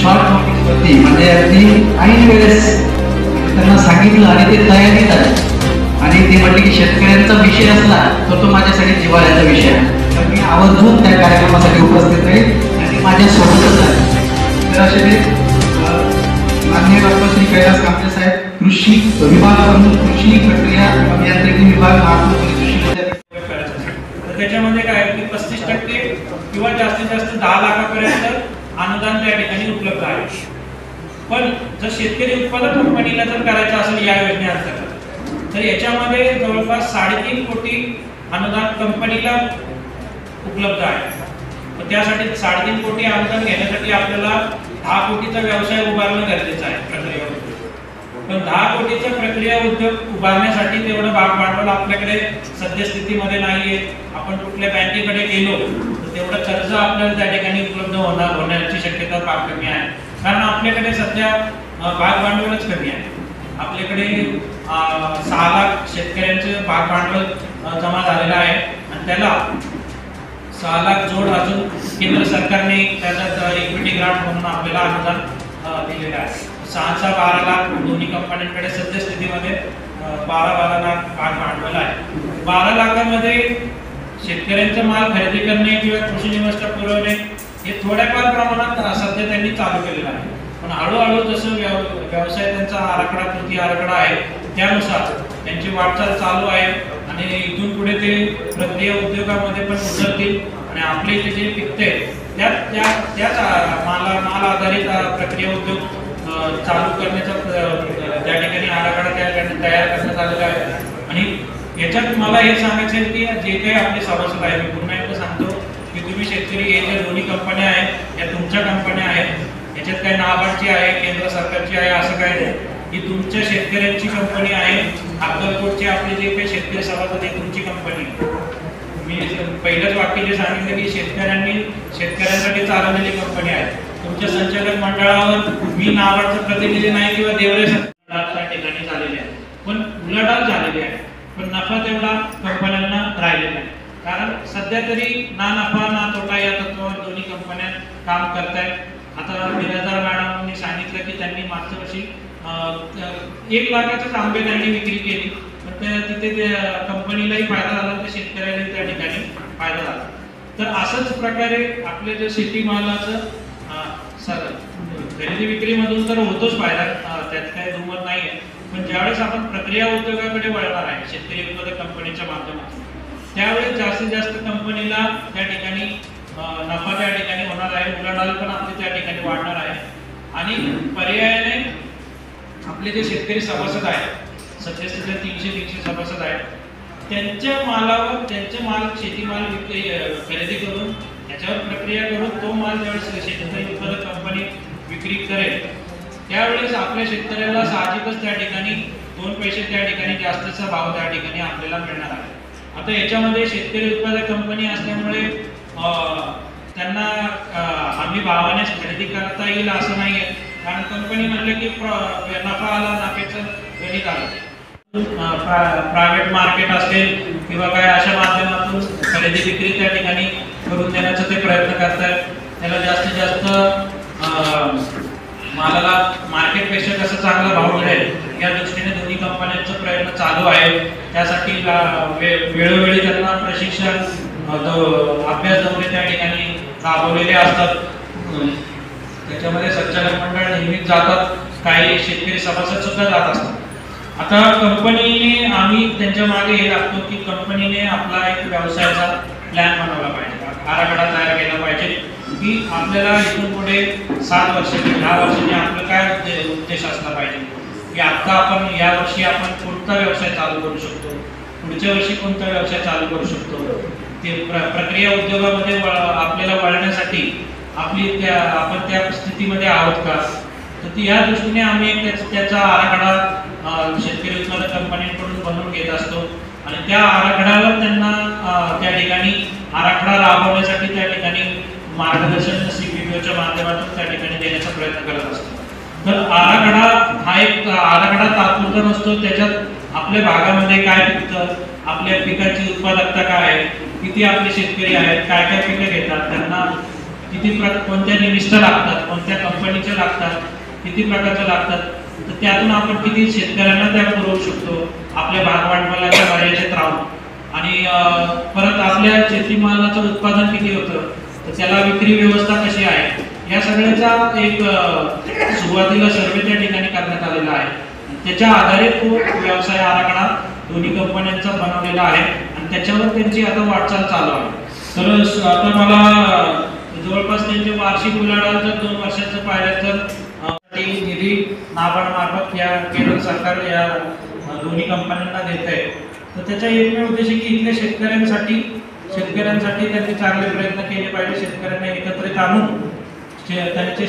शॉर्ट नोटीसवरती म्हणजे अगदी ऐन वेळेस त्यांना सांगितलं आणि ते तयारीत आले आणि ते म्हटले की शेतकऱ्यांचा विषय असला तर तो माझ्यासाठी जिव्हाळ्याचा विषय आहे. तर मी आवर्जून त्या कार्यक्रमासाठी उपस्थित राहील आणि माझ्या सोबतच आहे. तर असे ते माननीय डॉक्टर श्री कैलास कांबळे साहेब कृषी विभाग प्रमुख, कृषी प्रक्रिया अभियांत्रिकी विभाग, नागपूर कृषी तर त्याच्यामध्ये काय की 35% किंवा जास्तीत जास्त 10 लाखापर्यंत अनुदान त्या ठिकाणी उपलब्ध आहे. पण जर शेतकरी उत्पादक कंपनीला जर करायचं असेल या योजनेअंतर्गत तर याच्यामध्ये जवळपास 3.5 कोटी अनुदान कंपनीला उपलब्ध आहे. त्यासाठी 3.5 कोटी अनुदान घेण्यासाठी आपल्याला 10 कोटीचा व्यवसाय उभारणं गरजेचं आहे, प्रक्रिया उद्योग. पण 10 कोटीचा प्रक्रिया उद्योग उभारण्यासाठी तेवढं भांडवल आपल्याकडे सद्यस्थितीमध्ये नाहीये. आपण कुठल्या बँकेकडे गेलो तर तेवढं कर्ज आपल्याला त्या ठिकाणी उपलब्ध होण्याची शक्यता फार कमी आहे. कारण आपल्याकडे सध्या भाग भांडवलच कमी आहे. आपल्याकडे 6 लाख शेतकऱ्यांचं भाग भांडवल जमा झालेलं आहे आणि त्याला 6 लाख जोड अजून केंद्र सरकारने त्याचा इक्विटी ग्रांट म्हणून आपल्याला अनुदान दिलेलं आहे. 6-12 लाख दोन्ही कंपन्यांकडे सद्यस्थितीमध्ये 12 लाख भाग भांडवल आहे. 12 लाखामध्ये शेतकऱ्यांचा माल खरेदी करणे किंवा कृषी निविष्ठा पुरवणे हे थोड्याफार प्रमाणात सध्या त्यांनी चालू केलेलं आहे. पण हळूहळू जसं व्यवसाय त्यांचा आराखडा, कृती आराखडा आहे त्यानुसार त्यांची वाटचाल चालू आहे आणि इथून पुढे ते प्रक्रिया उद्योगामध्ये पण उतरतील आणि आपले इथे जे पिकते त्याच माल आधारित प्रक्रिया उद्योग चालू करण्याचा त्या ठिकाणी आराखडा तयार करण्यात आलेला आहे. आणि याच्यात मला हे सांगायचं आहे की जे काही आपले सभासद आहे, मी पुन्हा एकदा सांगतो की तुम्ही शेतकरी हे ज्या दोन्ही कंपन्या आहेत या तुमच्या कंपन्या आहेत. याच्यात काही नाबार्डची आहे, केंद्र सरकारची आहे असं काही नाही. ही तुमच्या शेतकऱ्यांची कंपनी आहे. अक्कलकोटचे आपले जे काही शेतकरी सभासद आहे तुमची कंपनी आहे. मी पहिलंच वाक्य जे सांगितलं की शेतकऱ्यांसाठी चालवलेली कंपनी आहे. तुमच्या संचालक मंडळावर मी नाबार्डचा प्रतिनिधी नाही किंवा देवरे त्या ठिकाणी झालेले आहे, पण उलाढाल झालेली आहे. पण नफा तेवढा कंपन्यांना राहिलेला आहे. कारण सध्या तरी ना नफा ना तोटा या तत्वावर दोन्ही कंपन्या काम करतायत. आता बिराजदार मॅडमांनी सांगितलं की त्यांनी मागच्या वर्षी 1 लाखाचेच आंबे त्यांनी विक्री केली, पण तिथे कंपनीलाही फायदा झाला, त्या शेतकऱ्यालाही त्या ठिकाणी फायदा झाला. तर असंच प्रकारे आपले जे शेतीमालाचं खरेदी विक्रीमधून तर होतोच फायदा, त्यात काही दुमत नाही आहे. पण ज्यावेळेस आपण प्रक्रिया उद्योगाकडे वळणार आहे शेतकरी उत्पादक कंपनीच्या माध्यमातून, त्यावेळेस जास्तीत जास्त कंपनीला त्या ठिकाणी नफा त्या ठिकाणी होणार आहे. उलाढाल पण आपली त्या ठिकाणी वाढणार आहे. आणि पर्यायाने आपले जे शेतकरी सभासद आहेत, सध्याचे 300 सभासद आहेत, त्यांच्या मालावर त्यांचे माल शेतीमाल खरेदी करून त्याच्यावर प्रक्रिया करून तो माल ज्यावेळेस शेतकरी उत्पादक कंपनी विक्री करेल त्यावेळेस आपल्या शेतकऱ्याला साहजिकच त्या ठिकाणी 2 पैसे त्या ठिकाणी जास्तचा भाव त्या ठिकाणी आपल्याला मिळणार आहे. आता याच्यामध्ये शेतकरी उत्पादक कंपनी असल्यामुळे त्यांना हमी भावानेच खरेदी करता येईल असं नाही आहे. कारण कंपनी म्हणलं की नफा आला, नफ्याचं गणित आलं. प्रायव्हेट मार्केट असेल किंवा काय अशा माध्यमातून खरेदी विक्री त्या ठिकाणी करून देण्याचा ते प्रयत्न करतात. त्याला जास्तीत जास्त मालाला मार्केटपेक्षा कसं चांगला भाव मिळेल या दृष्टीने दोन्ही कंपन्यांचा प्रयत्न चालू आहे. त्यासाठी वेळोवेळी त्यांना प्रशिक्षण अभ्यास दौरे त्या ठिकाणी राबवलेले असतात. त्याच्यामध्ये संचालक मंडळ नेहमीच जातात, काही शेतकरी सभासद सुद्धा जात असतात. आता कंपनीने आम्ही त्यांच्या मागे हे लागतो की कंपनीने आपला एक व्यवसायाचा प्लॅन बनवला पाहिजे, आराखडा तयार केला पाहिजे की आपल्याला इथून पुढे 7 वर्षांनी 10 वर्षांनी आपलं काय उद्देश असला पाहिजे की आता आपण या वर्षी आपण कोणता व्यवसाय चालू करू शकतो, पुढच्या वर्षी कोणता व्यवसाय चालू करू शकतो. ते प्रक्रिया उद्योगामध्ये आपल्याला वळण्यासाठी आपण त्या स्थितीमध्ये आहोत का, तर या दृष्टीने आम्ही त्याचा आराखडा शेतकरी उत्पादक कंपन्यांकडून बनवून घेत असतो. आणि त्या आराखड्यावर त्यांना त्या ठिकाणी आराखडा राबवण्यासाठी त्या ठिकाणी मार्गदर्शन CPPOच्या माध्यमातून त्या ठिकाणी देण्याचा प्रयत्न करत असतो. तर आराखडा हा एक आराखडा तात्पुरता नसतो. त्याच्यात आपल्या भागामध्ये काय पिकतं, आपल्या पिकाची उत्पादकता काय आहे, किती आपले शेतकरी आहेत, काय काय पिकं घेतात, त्यांना किती कोणत्या निविष्ठा लागतात, कोणत्या कंपनीच्या लागतात, किती प्रकारच्या लागतात, तर त्यातून आपण किती शेतकऱ्यांना त्या पुरवू शकतो आपल्या भागभांडवलाच्या मर्यादेत राहून. आणि परत आपल्या शेतीमालाचं उत्पादन किती होतं, तर त्याला विक्री व्यवस्था कशी आहे, या सगळ्याचा एक सुरुवातीला सर्वे त्या ठिकाणी करण्यात आलेला आहे. त्याच्या आधारे तो व्यवसाय आराखडा दोन्ही कंपन्यांचा बनवलेला आहे आणि त्याच्यावर त्यांची आता वाटचाल चालू आहे. तर आता मला जवळपास त्यांचे वार्षिक उलाढाल जर 2 वर्षाचं पाहिलं तर निधी नाबार्ड मार्फत या केंद्र सरकार या दोन्ही कंपन्यांना देत आहे. तर त्याचा एकमेव उद्देश आहे की इथल्या शेतकऱ्यांसाठी त्यांनी चांगले प्रयत्न केले पाहिजे. शेतकऱ्यांना एकत्रित आणून त्यांचे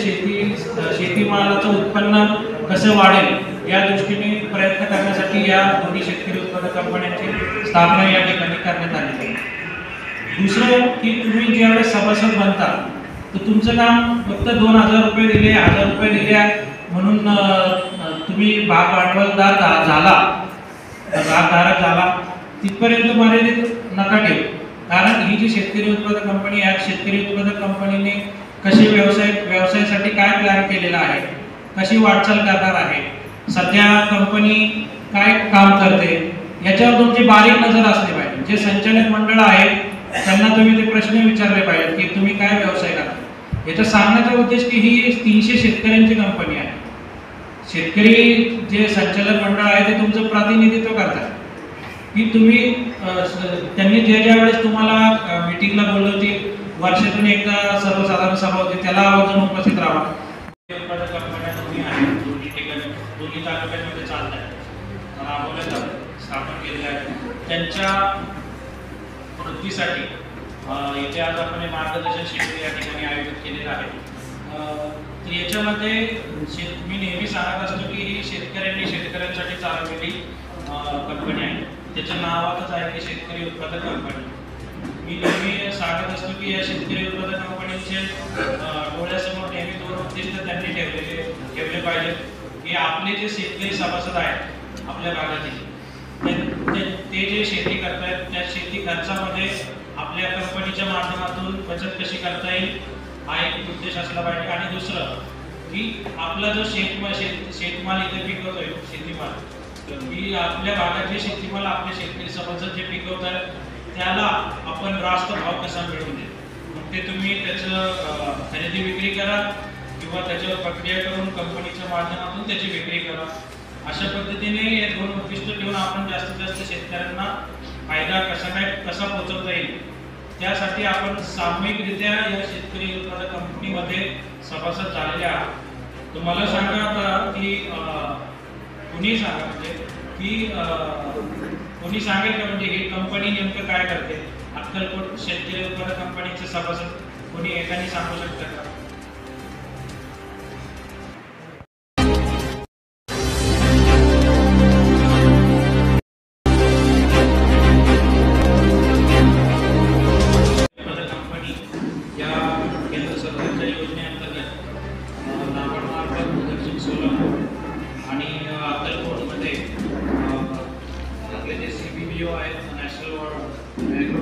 शेतीमालाचं उत्पन्न कसं वाढेल या दृष्टीने प्रयत्न करण्यासाठी या दोन्ही शेतकरी उत्पादक कंपन्यांची स्थापना या ठिकाणी करण्यात आली आहे. दुसरं की तुम्ही ज्यावेळेस सभासद बनता तर तुमचं काम फक्त 2,000 रुपये दिले, 1,000 रुपये दिले म्हणून तुम्ही भाग भांडवलदार भागधारक झाला तिथपर्यंत मर्यादित नका ठेवू. कारण ही जी शेतकरी उत्पादक कंपनी आहे, शेतकरी उत्पादक कंपनीने कसे व्यवसायासाठी काय प्लॅन केलेला आहे, कशी वाटचाल करणार आहे, सध्या कंपनी काय काम करते याच्यावर तुमची बारीक नजर असली पाहिजे. जे संचालक मंडळ आहे त्यांना तुम्ही ते प्रश्न विचारले पाहिजेत की तुम्ही काय व्यवसाय करता. याचा सांगण्याचा उद्देश की ही 300 शेतकऱ्यांची कंपनी आहे. शेतकरी जे संचालक मंडळ आहे ते तुमचं प्रतिनिधित्व करतात की तुम्ही त्यांनी ज्या वेळेस तुम्हाला मीटिंगला बोलवलं होती, वर्षातून एकदा सर्वसाधारण सभा होती, त्याला आवर्जून उपस्थित राहा. उत्पादक कंपन्या तुम्ही आहे दोन्ही तालुक्यांमध्ये चालत आहे, राबवल्या जातात, स्थापन केलेल्या आहेत. त्यांच्या वृद्धीसाठी इथे आज आपण हे मार्गदर्शन शिबिर या ठिकाणी आयोजित केलेलं आहे. तर याच्यामध्ये मी नेहमी सांगत असतो की ही शेतकऱ्यांसाठी चालवलेली कंपनी आहे. त्याच्या नावातच आहे की शेतकरी उत्पादक कंपनी. मी नेहमी सांगत असतो की या शेतकरी उत्पादक कंपनीचे डोळ्यासमोर नेहमी 2 उद्दिष्ट त्यांनी ठेवले पाहिजेत की आपले जे शेतकरी सभासद आहेत आपल्या भागातील ते जे शेती करतायत त्या शेती खर्चामध्ये आपल्या कंपनीच्या माध्यमातून बचत कशी करता येईल हा एक उद्देश असला पाहिजे. आणि दुसरं की आपला जो शेतमाल इथे पिकवतोय शेतीमाल, की आपल्या भागात जे शेतीमाल आपले शेतकरी सभासद जे पिकवतात त्याला आपण रास्त भाव कसा मिळवून देऊ. मग ते तुम्ही त्याचं खरेदी विक्री करा किंवा त्याच्यावर प्रक्रिया करून कंपनीच्या माध्यमातून त्याची विक्री करा. अशा पद्धतीने हे 2 उद्दिष्ट ठेवून आपण जास्तीत जास्त शेतकऱ्यांना फायदा कसा पोहोचवता येईल त्यासाठी आपण सामूहिकरित्या या शेतकरी उत्पादक कंपनीमध्ये सभासद झालेले आहात. तुम्हाला सांगा आता की कुणी सांगा म्हणजे की कोणी सांगेल का म्हणजे ही कंपनी नेमकं काय करते? अक्कलकोट शेतकरी उत्पादक कंपनीचे सभासद कोणी एकाने सांगू शकतं का?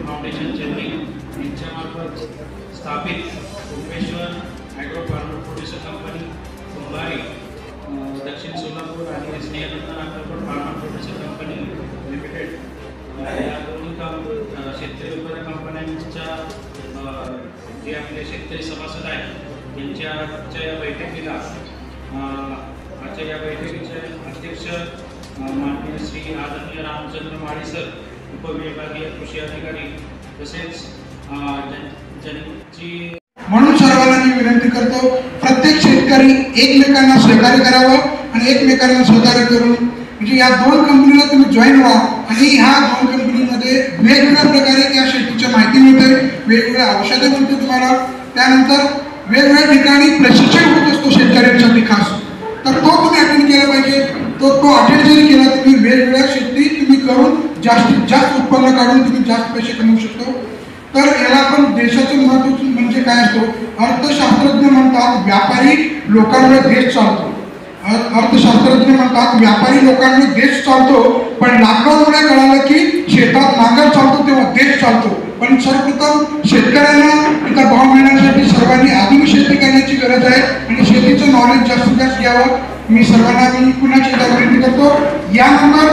फाउंडेशन चेन्नई यांच्यामार्फत स्थापित Kumbheshwar agro farmer producer company Kumbhari Dakshin Solapur आणि Snehnandan Akkalkot farmer producer company limited या दोन्ही शेतकरी उत्पादक कंपन्यांच्या जे आपले शेतकरी सभासद आहेत त्यांच्या या बैठकीला आजच्या या बैठकीचे अध्यक्ष माननीय श्री आदरणीय रामचंद्र माळी सर, उपविभागीय कृषी अधिकारी, तसेच ज्यांची म्हणून सर्वांना मी विनंती करतो प्रत्येक शेतकरी एकमेकांना सहकार्य करावं आणि एकमेकांना सहकार्य करून म्हणजे या 2 कंपनीला तुम्ही जॉईन व्हा आणि ह्या 2 कंपनीमध्ये वेगवेगळ्या प्रकारे त्या शेतीची माहिती मिळते, वेगवेगळ्या औषधं मिळते तुम्हाला. त्यानंतर वेगवेगळ्या ठिकाणी प्रशिक्षण होत असतो शेतकऱ्यांसाठी खास, तर तो तुम्ही अटेंड केला पाहिजे. तो अटेंड जरी केला तुम्ही वेगवेगळ्या शेती तुम्ही करून जास्तीत जास्त उत्पन्न काढून तुम्ही जास्त पैसे कमवू शकतो. तर याला आपण देशाचं महत्त्व म्हणजे काय असतो, अर्थशास्त्रज्ञ म्हणतात व्यापारी लोकांमुळे देश चालतो. अर्थशास्त्रज्ञ म्हणतात व्यापारी लोकांमुळे देश चालतो, पण लॉकडाऊनमुळे कळालं की शेतात नांगर चालतो तेव्हा देश चालतो. पण सर्वप्रथम शेतकऱ्यांना इथं भाव मिळण्यासाठी सर्वांनी आधुनिक शेती करण्याची गरज आहे आणि शेतीचं नॉलेज जास्तीत जास्त घ्यावं. मी सर्वांना पुन्हा एकदा विनंती करतो. यानंतर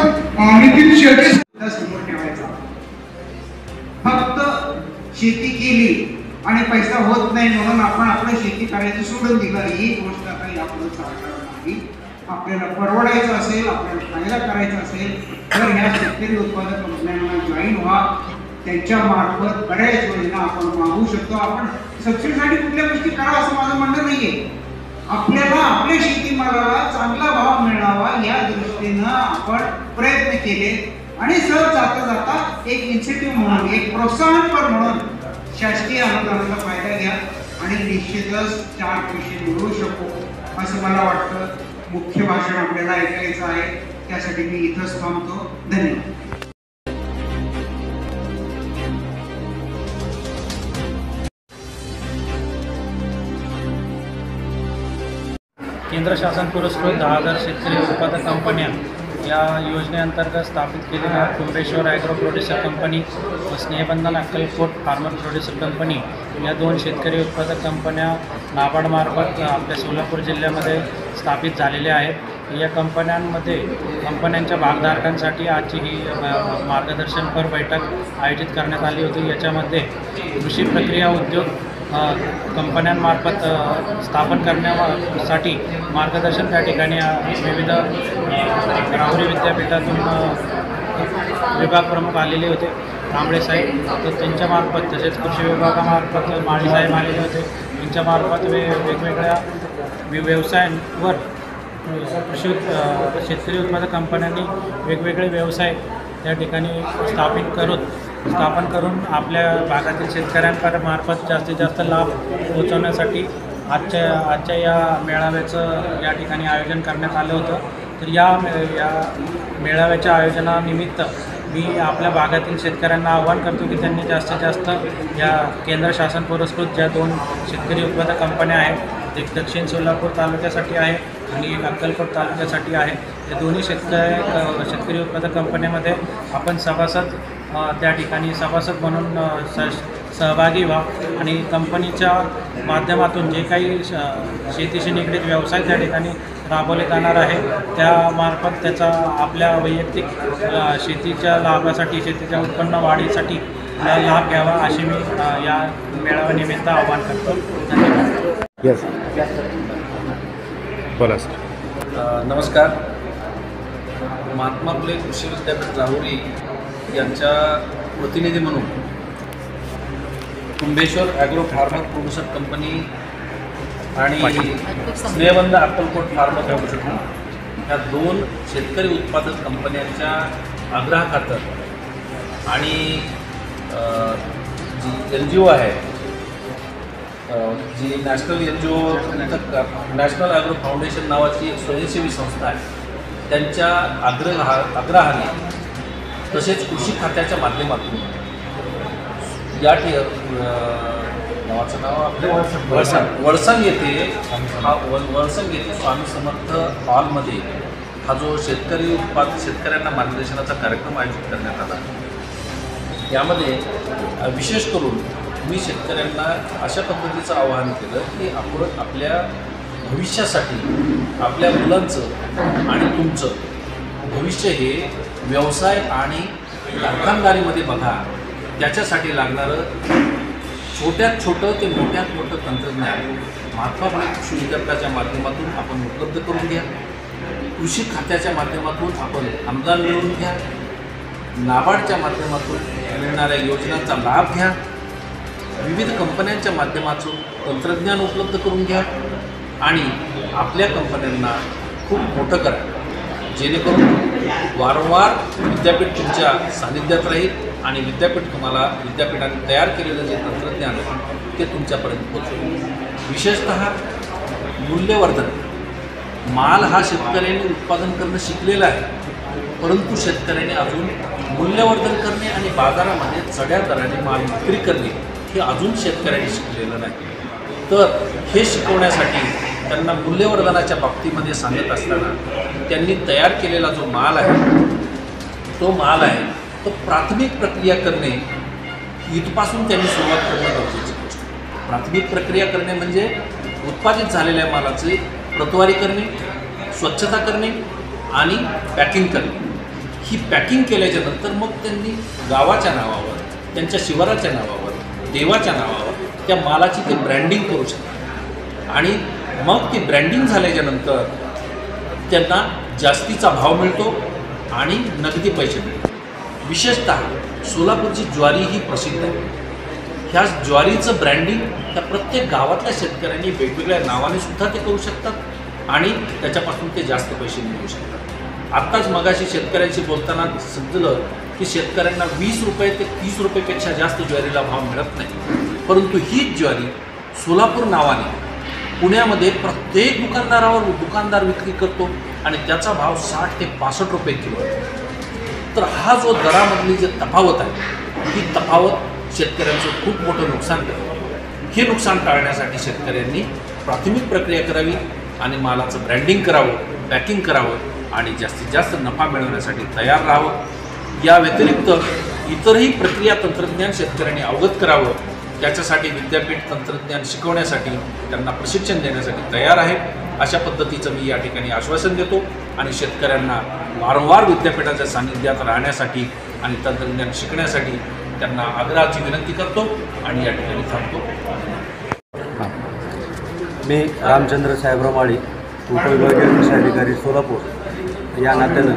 नितीन शेळके समोर ठेवायचा. फक्त शेती केली आणि पैसा होत नाही म्हणून आपण आपलं शेती करायचं सोडून दिलं ही गोष्ट आता यापुढे चालणार नाही. आपल्याला परवडायचं असेल, आपल्याला फायदा करायचा असेल तर ह्या शेतकरी उत्पादक कंपन्यांना जॉईन व्हा. त्यांच्या मार्फत बऱ्याच योजना आपण मागू शकतो. आपण सबसिडीसाठी कुठल्या गोष्टी करा असं माझं म्हणणं नाहीये. आपल्याला आपल्या शेतीमालाला चांगला भाव मिळावा या दृष्टीनं आपण प्रयत्न केले आणि सहज जाता जाता एक इन्सेंटिव्ह म्हणून, एक प्रोत्साहनपर म्हणून शासकीय अनुदानाचा फायदा घ्या आणि निश्चितच 4 पैसे मिळवू शकू असं मला वाटतं. मुख्य भाषण आपल्याला ऐकायचं आहे, त्यासाठी मी इथंच थांबतो. धन्यवाद. केंद्र शासन पुरस्कृत 10,000 शेतकरी उत्पादक कंपन्या या योजनेअंतर्गत स्थापित केलेल्या कुंभेश्वर ॲग्रो प्रोड्युसर कंपनी व Snehbandhan Akkalkot farmer producer company या 2 शेतकरी उत्पादक कंपन्या नाबार्डमार्फत आपल्या सोलापूर जिल्ह्यामध्ये स्थापित झालेल्या आहेत. या कंपन्यांच्या भागधारकांसाठी आजची ही मार्गदर्शनपर बैठक आयोजित करण्यात आली होती. याच्यामध्ये कृषी प्रक्रिया उद्योग कंपन्यांमार्फत स्थापन करण्यासाठी मार्गदर्शन त्या ठिकाणी विविध राहुरी विद्यापीठातून विभाग प्रमुख आलेले होते, तांबळे साहेब, तर त्यांच्यामार्फत तसेच कृषी विभागामार्फत माळी साहेब आलेले होते. त्यांच्यामार्फत वेगवेगळ्या व्यवसायांवर शेतकरी उत्पादक कंपन्यांनी वेगवेगळे व्यवसाय त्या ठिकाणी स्थापन करून आपल्या भागातील शेतकऱ्यांमार्फत जास्तीत जास्त लाभ पोहोचवण्यासाठी आजच्या या मेळाव्याचं या ठिकाणी आयोजन करण्यात आलं होतं. तर या मेळाव्याच्या आयोजनानिमित्त मी आपल्या भागातील शेतकऱ्यांना आवाहन करतो की त्यांनी जास्तीत जास्त या केंद्र शासन पुरस्कृत ज्या 2 शेतकरी उत्पादक कंपन्या आहेत, एक दक्षिण सोलापूर तालुक्यासाठी आहे आणि एक अक्कलकोट तालुक्यासाठी आहे, या दोन्ही शेतकरी उत्पादक कंपन्यामध्ये आपण त्या ठिकाणी सभासद म्हणून सहभागी व्हा आणि कंपनीच्या माध्यमातून जे काही शेतीशी निगडीत व्यवसाय त्या ठिकाणी राबवले जाणार आहे त्यामार्फत त्याचा आपल्या वैयक्तिक शेतीच्या लाभासाठी, शेतीच्या उत्पन्न वाढीसाठी लाभ घ्यावा असे मी या मेळाव्यानिमित्त आवाहन करतो. धन्यवाद. यस बोला सर. नमस्कार. महात्मा फुले कृषी विद्यापीठ राहुरी यांच्या प्रतिनिधी म्हणून Kumbheshwar agro farmer producer company आणि स्नेहबंध अक्कलकोट फार्मर प्रोड्युसर कंपनी या 2 शेतकरी उत्पादक कंपन्यांच्या आग्रहाखातर आणि जी NGO आहे, जी national NGO national agro foundation नावाची एक स्वयंसेवी संस्था आहे, त्यांच्या आग्रहाने तसेच कृषी खात्याच्या माध्यमातून या नावाचं नाव आपलं वळसंग येथे स्वामी समर्थ हॉलमध्ये हा जो शेतकऱ्यांना मार्गदर्शनाचा कार्यक्रम आयोजित करण्यात आला. यामध्ये विशेष करून मी शेतकऱ्यांना अशा पद्धतीचं आवाहन केलं की आपण आपल्या भविष्यासाठी आपल्या मुलांचं आणि तुमचं भविष्य हे व्यवसाय आणि कारखानदारीमध्ये बघा. त्याच्यासाठी लागणारं छोट्यात छोटं ते मोठ्यात मोठं तंत्रज्ञान महात्मा फुले कृषी विद्यापीठाच्या माध्यमातून आपण उपलब्ध करून घ्या. कृषी खात्याच्या माध्यमातून आपण अनुदान मिळवून घ्या. नाबार्डच्या माध्यमातून मिळणाऱ्या योजनांचा लाभ घ्या. विविध कंपन्यांच्या माध्यमातून तंत्रज्ञान उपलब्ध करून घ्या आणि आपल्या कंपन्यांना खूप मोठं करा, जेणेकरून वारंवार विद्यापीठ तुमच्या सानिध्यात राहील आणि विद्यापीठाने तयार केलेलं जे तंत्रज्ञान आहे ते तुमच्यापर्यंत पोहोचेल. विशेषतः मूल्यवर्धन. माल हा शेतकऱ्यांनी उत्पादन करणं शिकलेलं आहे, परंतु शेतकऱ्याने अजून मूल्यवर्धन करणे आणि बाजारामध्ये चढ्या दराने माल विक्री करणे हे अजून शेतकऱ्यांनी शिकलेलं नाही. तर हे शिकवण्यासाठी त्यांना मूल्यवर्धनाच्या बाबतीमध्ये सांगत असताना त्यांनी तयार केलेला जो माल आहे तो प्राथमिक प्रक्रिया करणे इथपासून त्यांनी सुरुवात करणं गरजेची गोष्ट. प्राथमिक प्रक्रिया करणे म्हणजे उत्पादित झालेल्या मालाचे प्रतवारी करणे, स्वच्छता करणे आणि पॅकिंग करणे. ही पॅकिंग केल्याच्या नंतर मग त्यांनी गावाच्या नावावर, त्यांच्या शिवाराच्या नावावर, देवाच्या नावावर त्या मालाची ते ब्रँडिंग करू शकतात आणि मग ती ब्रँडिंग झाल्याच्या नंतर त्यांना जास्तीचा भाव मिळतो आणि नगदी पैसे मिळतात. विशेषतः सोलापूरची ज्वारी ही प्रसिद्ध आहे. ह्या ज्वारीचं ब्रँडिंग त्या प्रत्येक गावातल्या शेतकऱ्यांनी वेगवेगळ्या नावाने सुद्धा ते करू शकतात आणि त्याच्यापासून ते जास्त पैसे मिळवू शकतात. आत्ताच मगाशी शेतकऱ्यांशी बोलताना समजलं की शेतकऱ्यांना 20 रुपये ते 30 रुपयेपेक्षा जास्त ज्वारीला भाव मिळत नाही, परंतु हीच ज्वारी सोलापूर नावाने पुण्यामध्ये प्रत्येक दुकानदार विक्री करतो आणि त्याचा भाव 60 ते 65 रुपये किलो आहे. तर हा जो दरामधली जे तफावत आहे ही तफावत शेतकऱ्यांचं खूप मोठं नुकसान करते. हे नुकसान टाळण्यासाठी शेतकऱ्यांनी प्राथमिक प्रक्रिया करावी आणि मालाचं ब्रँडिंग करावं, पॅकिंग करावं आणि जास्तीत जास्त नफा मिळवण्यासाठी तयार राहावं. या व्यतिरिक्त इतरही प्रक्रिया तंत्रज्ञान शेतकऱ्यांनी अवगत करावं. त्याच्यासाठी विद्यापीठ तंत्रज्ञान शिकवण्यासाठी त्यांना प्रशिक्षण देण्यासाठी तयार आहे. अशा पद्धतीचं मी या ठिकाणी आश्वासन देतो आणि शेतकऱ्यांना वारंवार विद्यापीठाच्या सानिध्यात राहण्यासाठी आणि तंत्रज्ञान शिकण्यासाठी त्यांना आग्रहाची विनंती करतो आणि या ठिकाणी थांबतो. मी रामचंद्र साहेबराव माळी, उपविभागीय कृषी अधिकारी सोलापूर या नात्यानं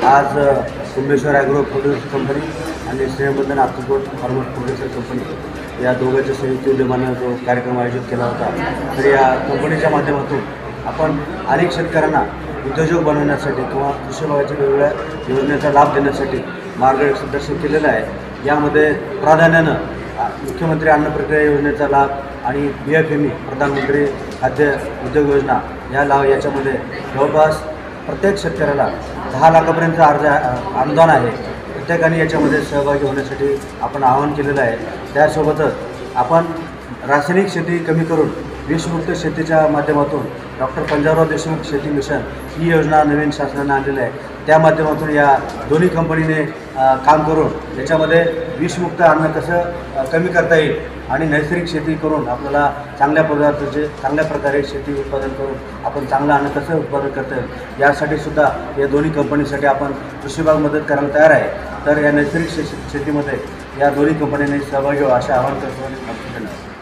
आज कुंभेश्वर ॲग्रो प्रोड्युसर कंपनी आणि स्नेहबंधन अक्कलकोट फार्मर प्रोड्युसर कंपनी या दोघांच्या संयुक्त विद्यमानं जो कार्यक्रम आयोजित केला होता, तर या कंपनीच्या माध्यमातून आपण अनेक शेतकऱ्यांना उद्योजक बनवण्यासाठी किंवा कृषी विभागाच्या वेगवेगळ्या योजनेचा लाभ देण्यासाठी मार्गदर्शन केलेलं आहे. यामध्ये प्राधान्यानं मुख्यमंत्री अन्न प्रक्रिया योजनेचा लाभ आणि BFME प्रधानमंत्री खाद्य उद्योग योजना याच्यामध्ये जवळपास आपण शेतकऱ्याला 10 लाखापर्यंत अनुदान आहे. प्रत्येकाने याच्यामध्ये सहभागी होण्यासाठी आपण आवाहन केलेलं आहे. त्यासोबतच आपण रासायनिक शेती कमी करून विषमुक्त शेतीच्या माध्यमातून डॉक्टर पंजाबराव देशमुख शेती मिशन ही योजना नवीन शासनाने आणलेली आहे. त्या माध्यमातून या दोन्ही कंपनीने काम करून याच्यामध्ये विषमुक्त अन्न कसं कमी करता येईल आणि नैसर्गिक शेती करून आपल्याला चांगल्या प्रकारे शेती उत्पादन करून आपण चांगलं अन्न कसं उत्पादन करता येईल यासाठी सुद्धा या दोन्ही कंपनीसाठी आपण कृषी विभाग मदत करायला तयार आहे. तर या नैसर्गिक शेतीमध्ये या दोन्ही कंपन्यांनी सहभागी व्हावं असे आवाहन करतो.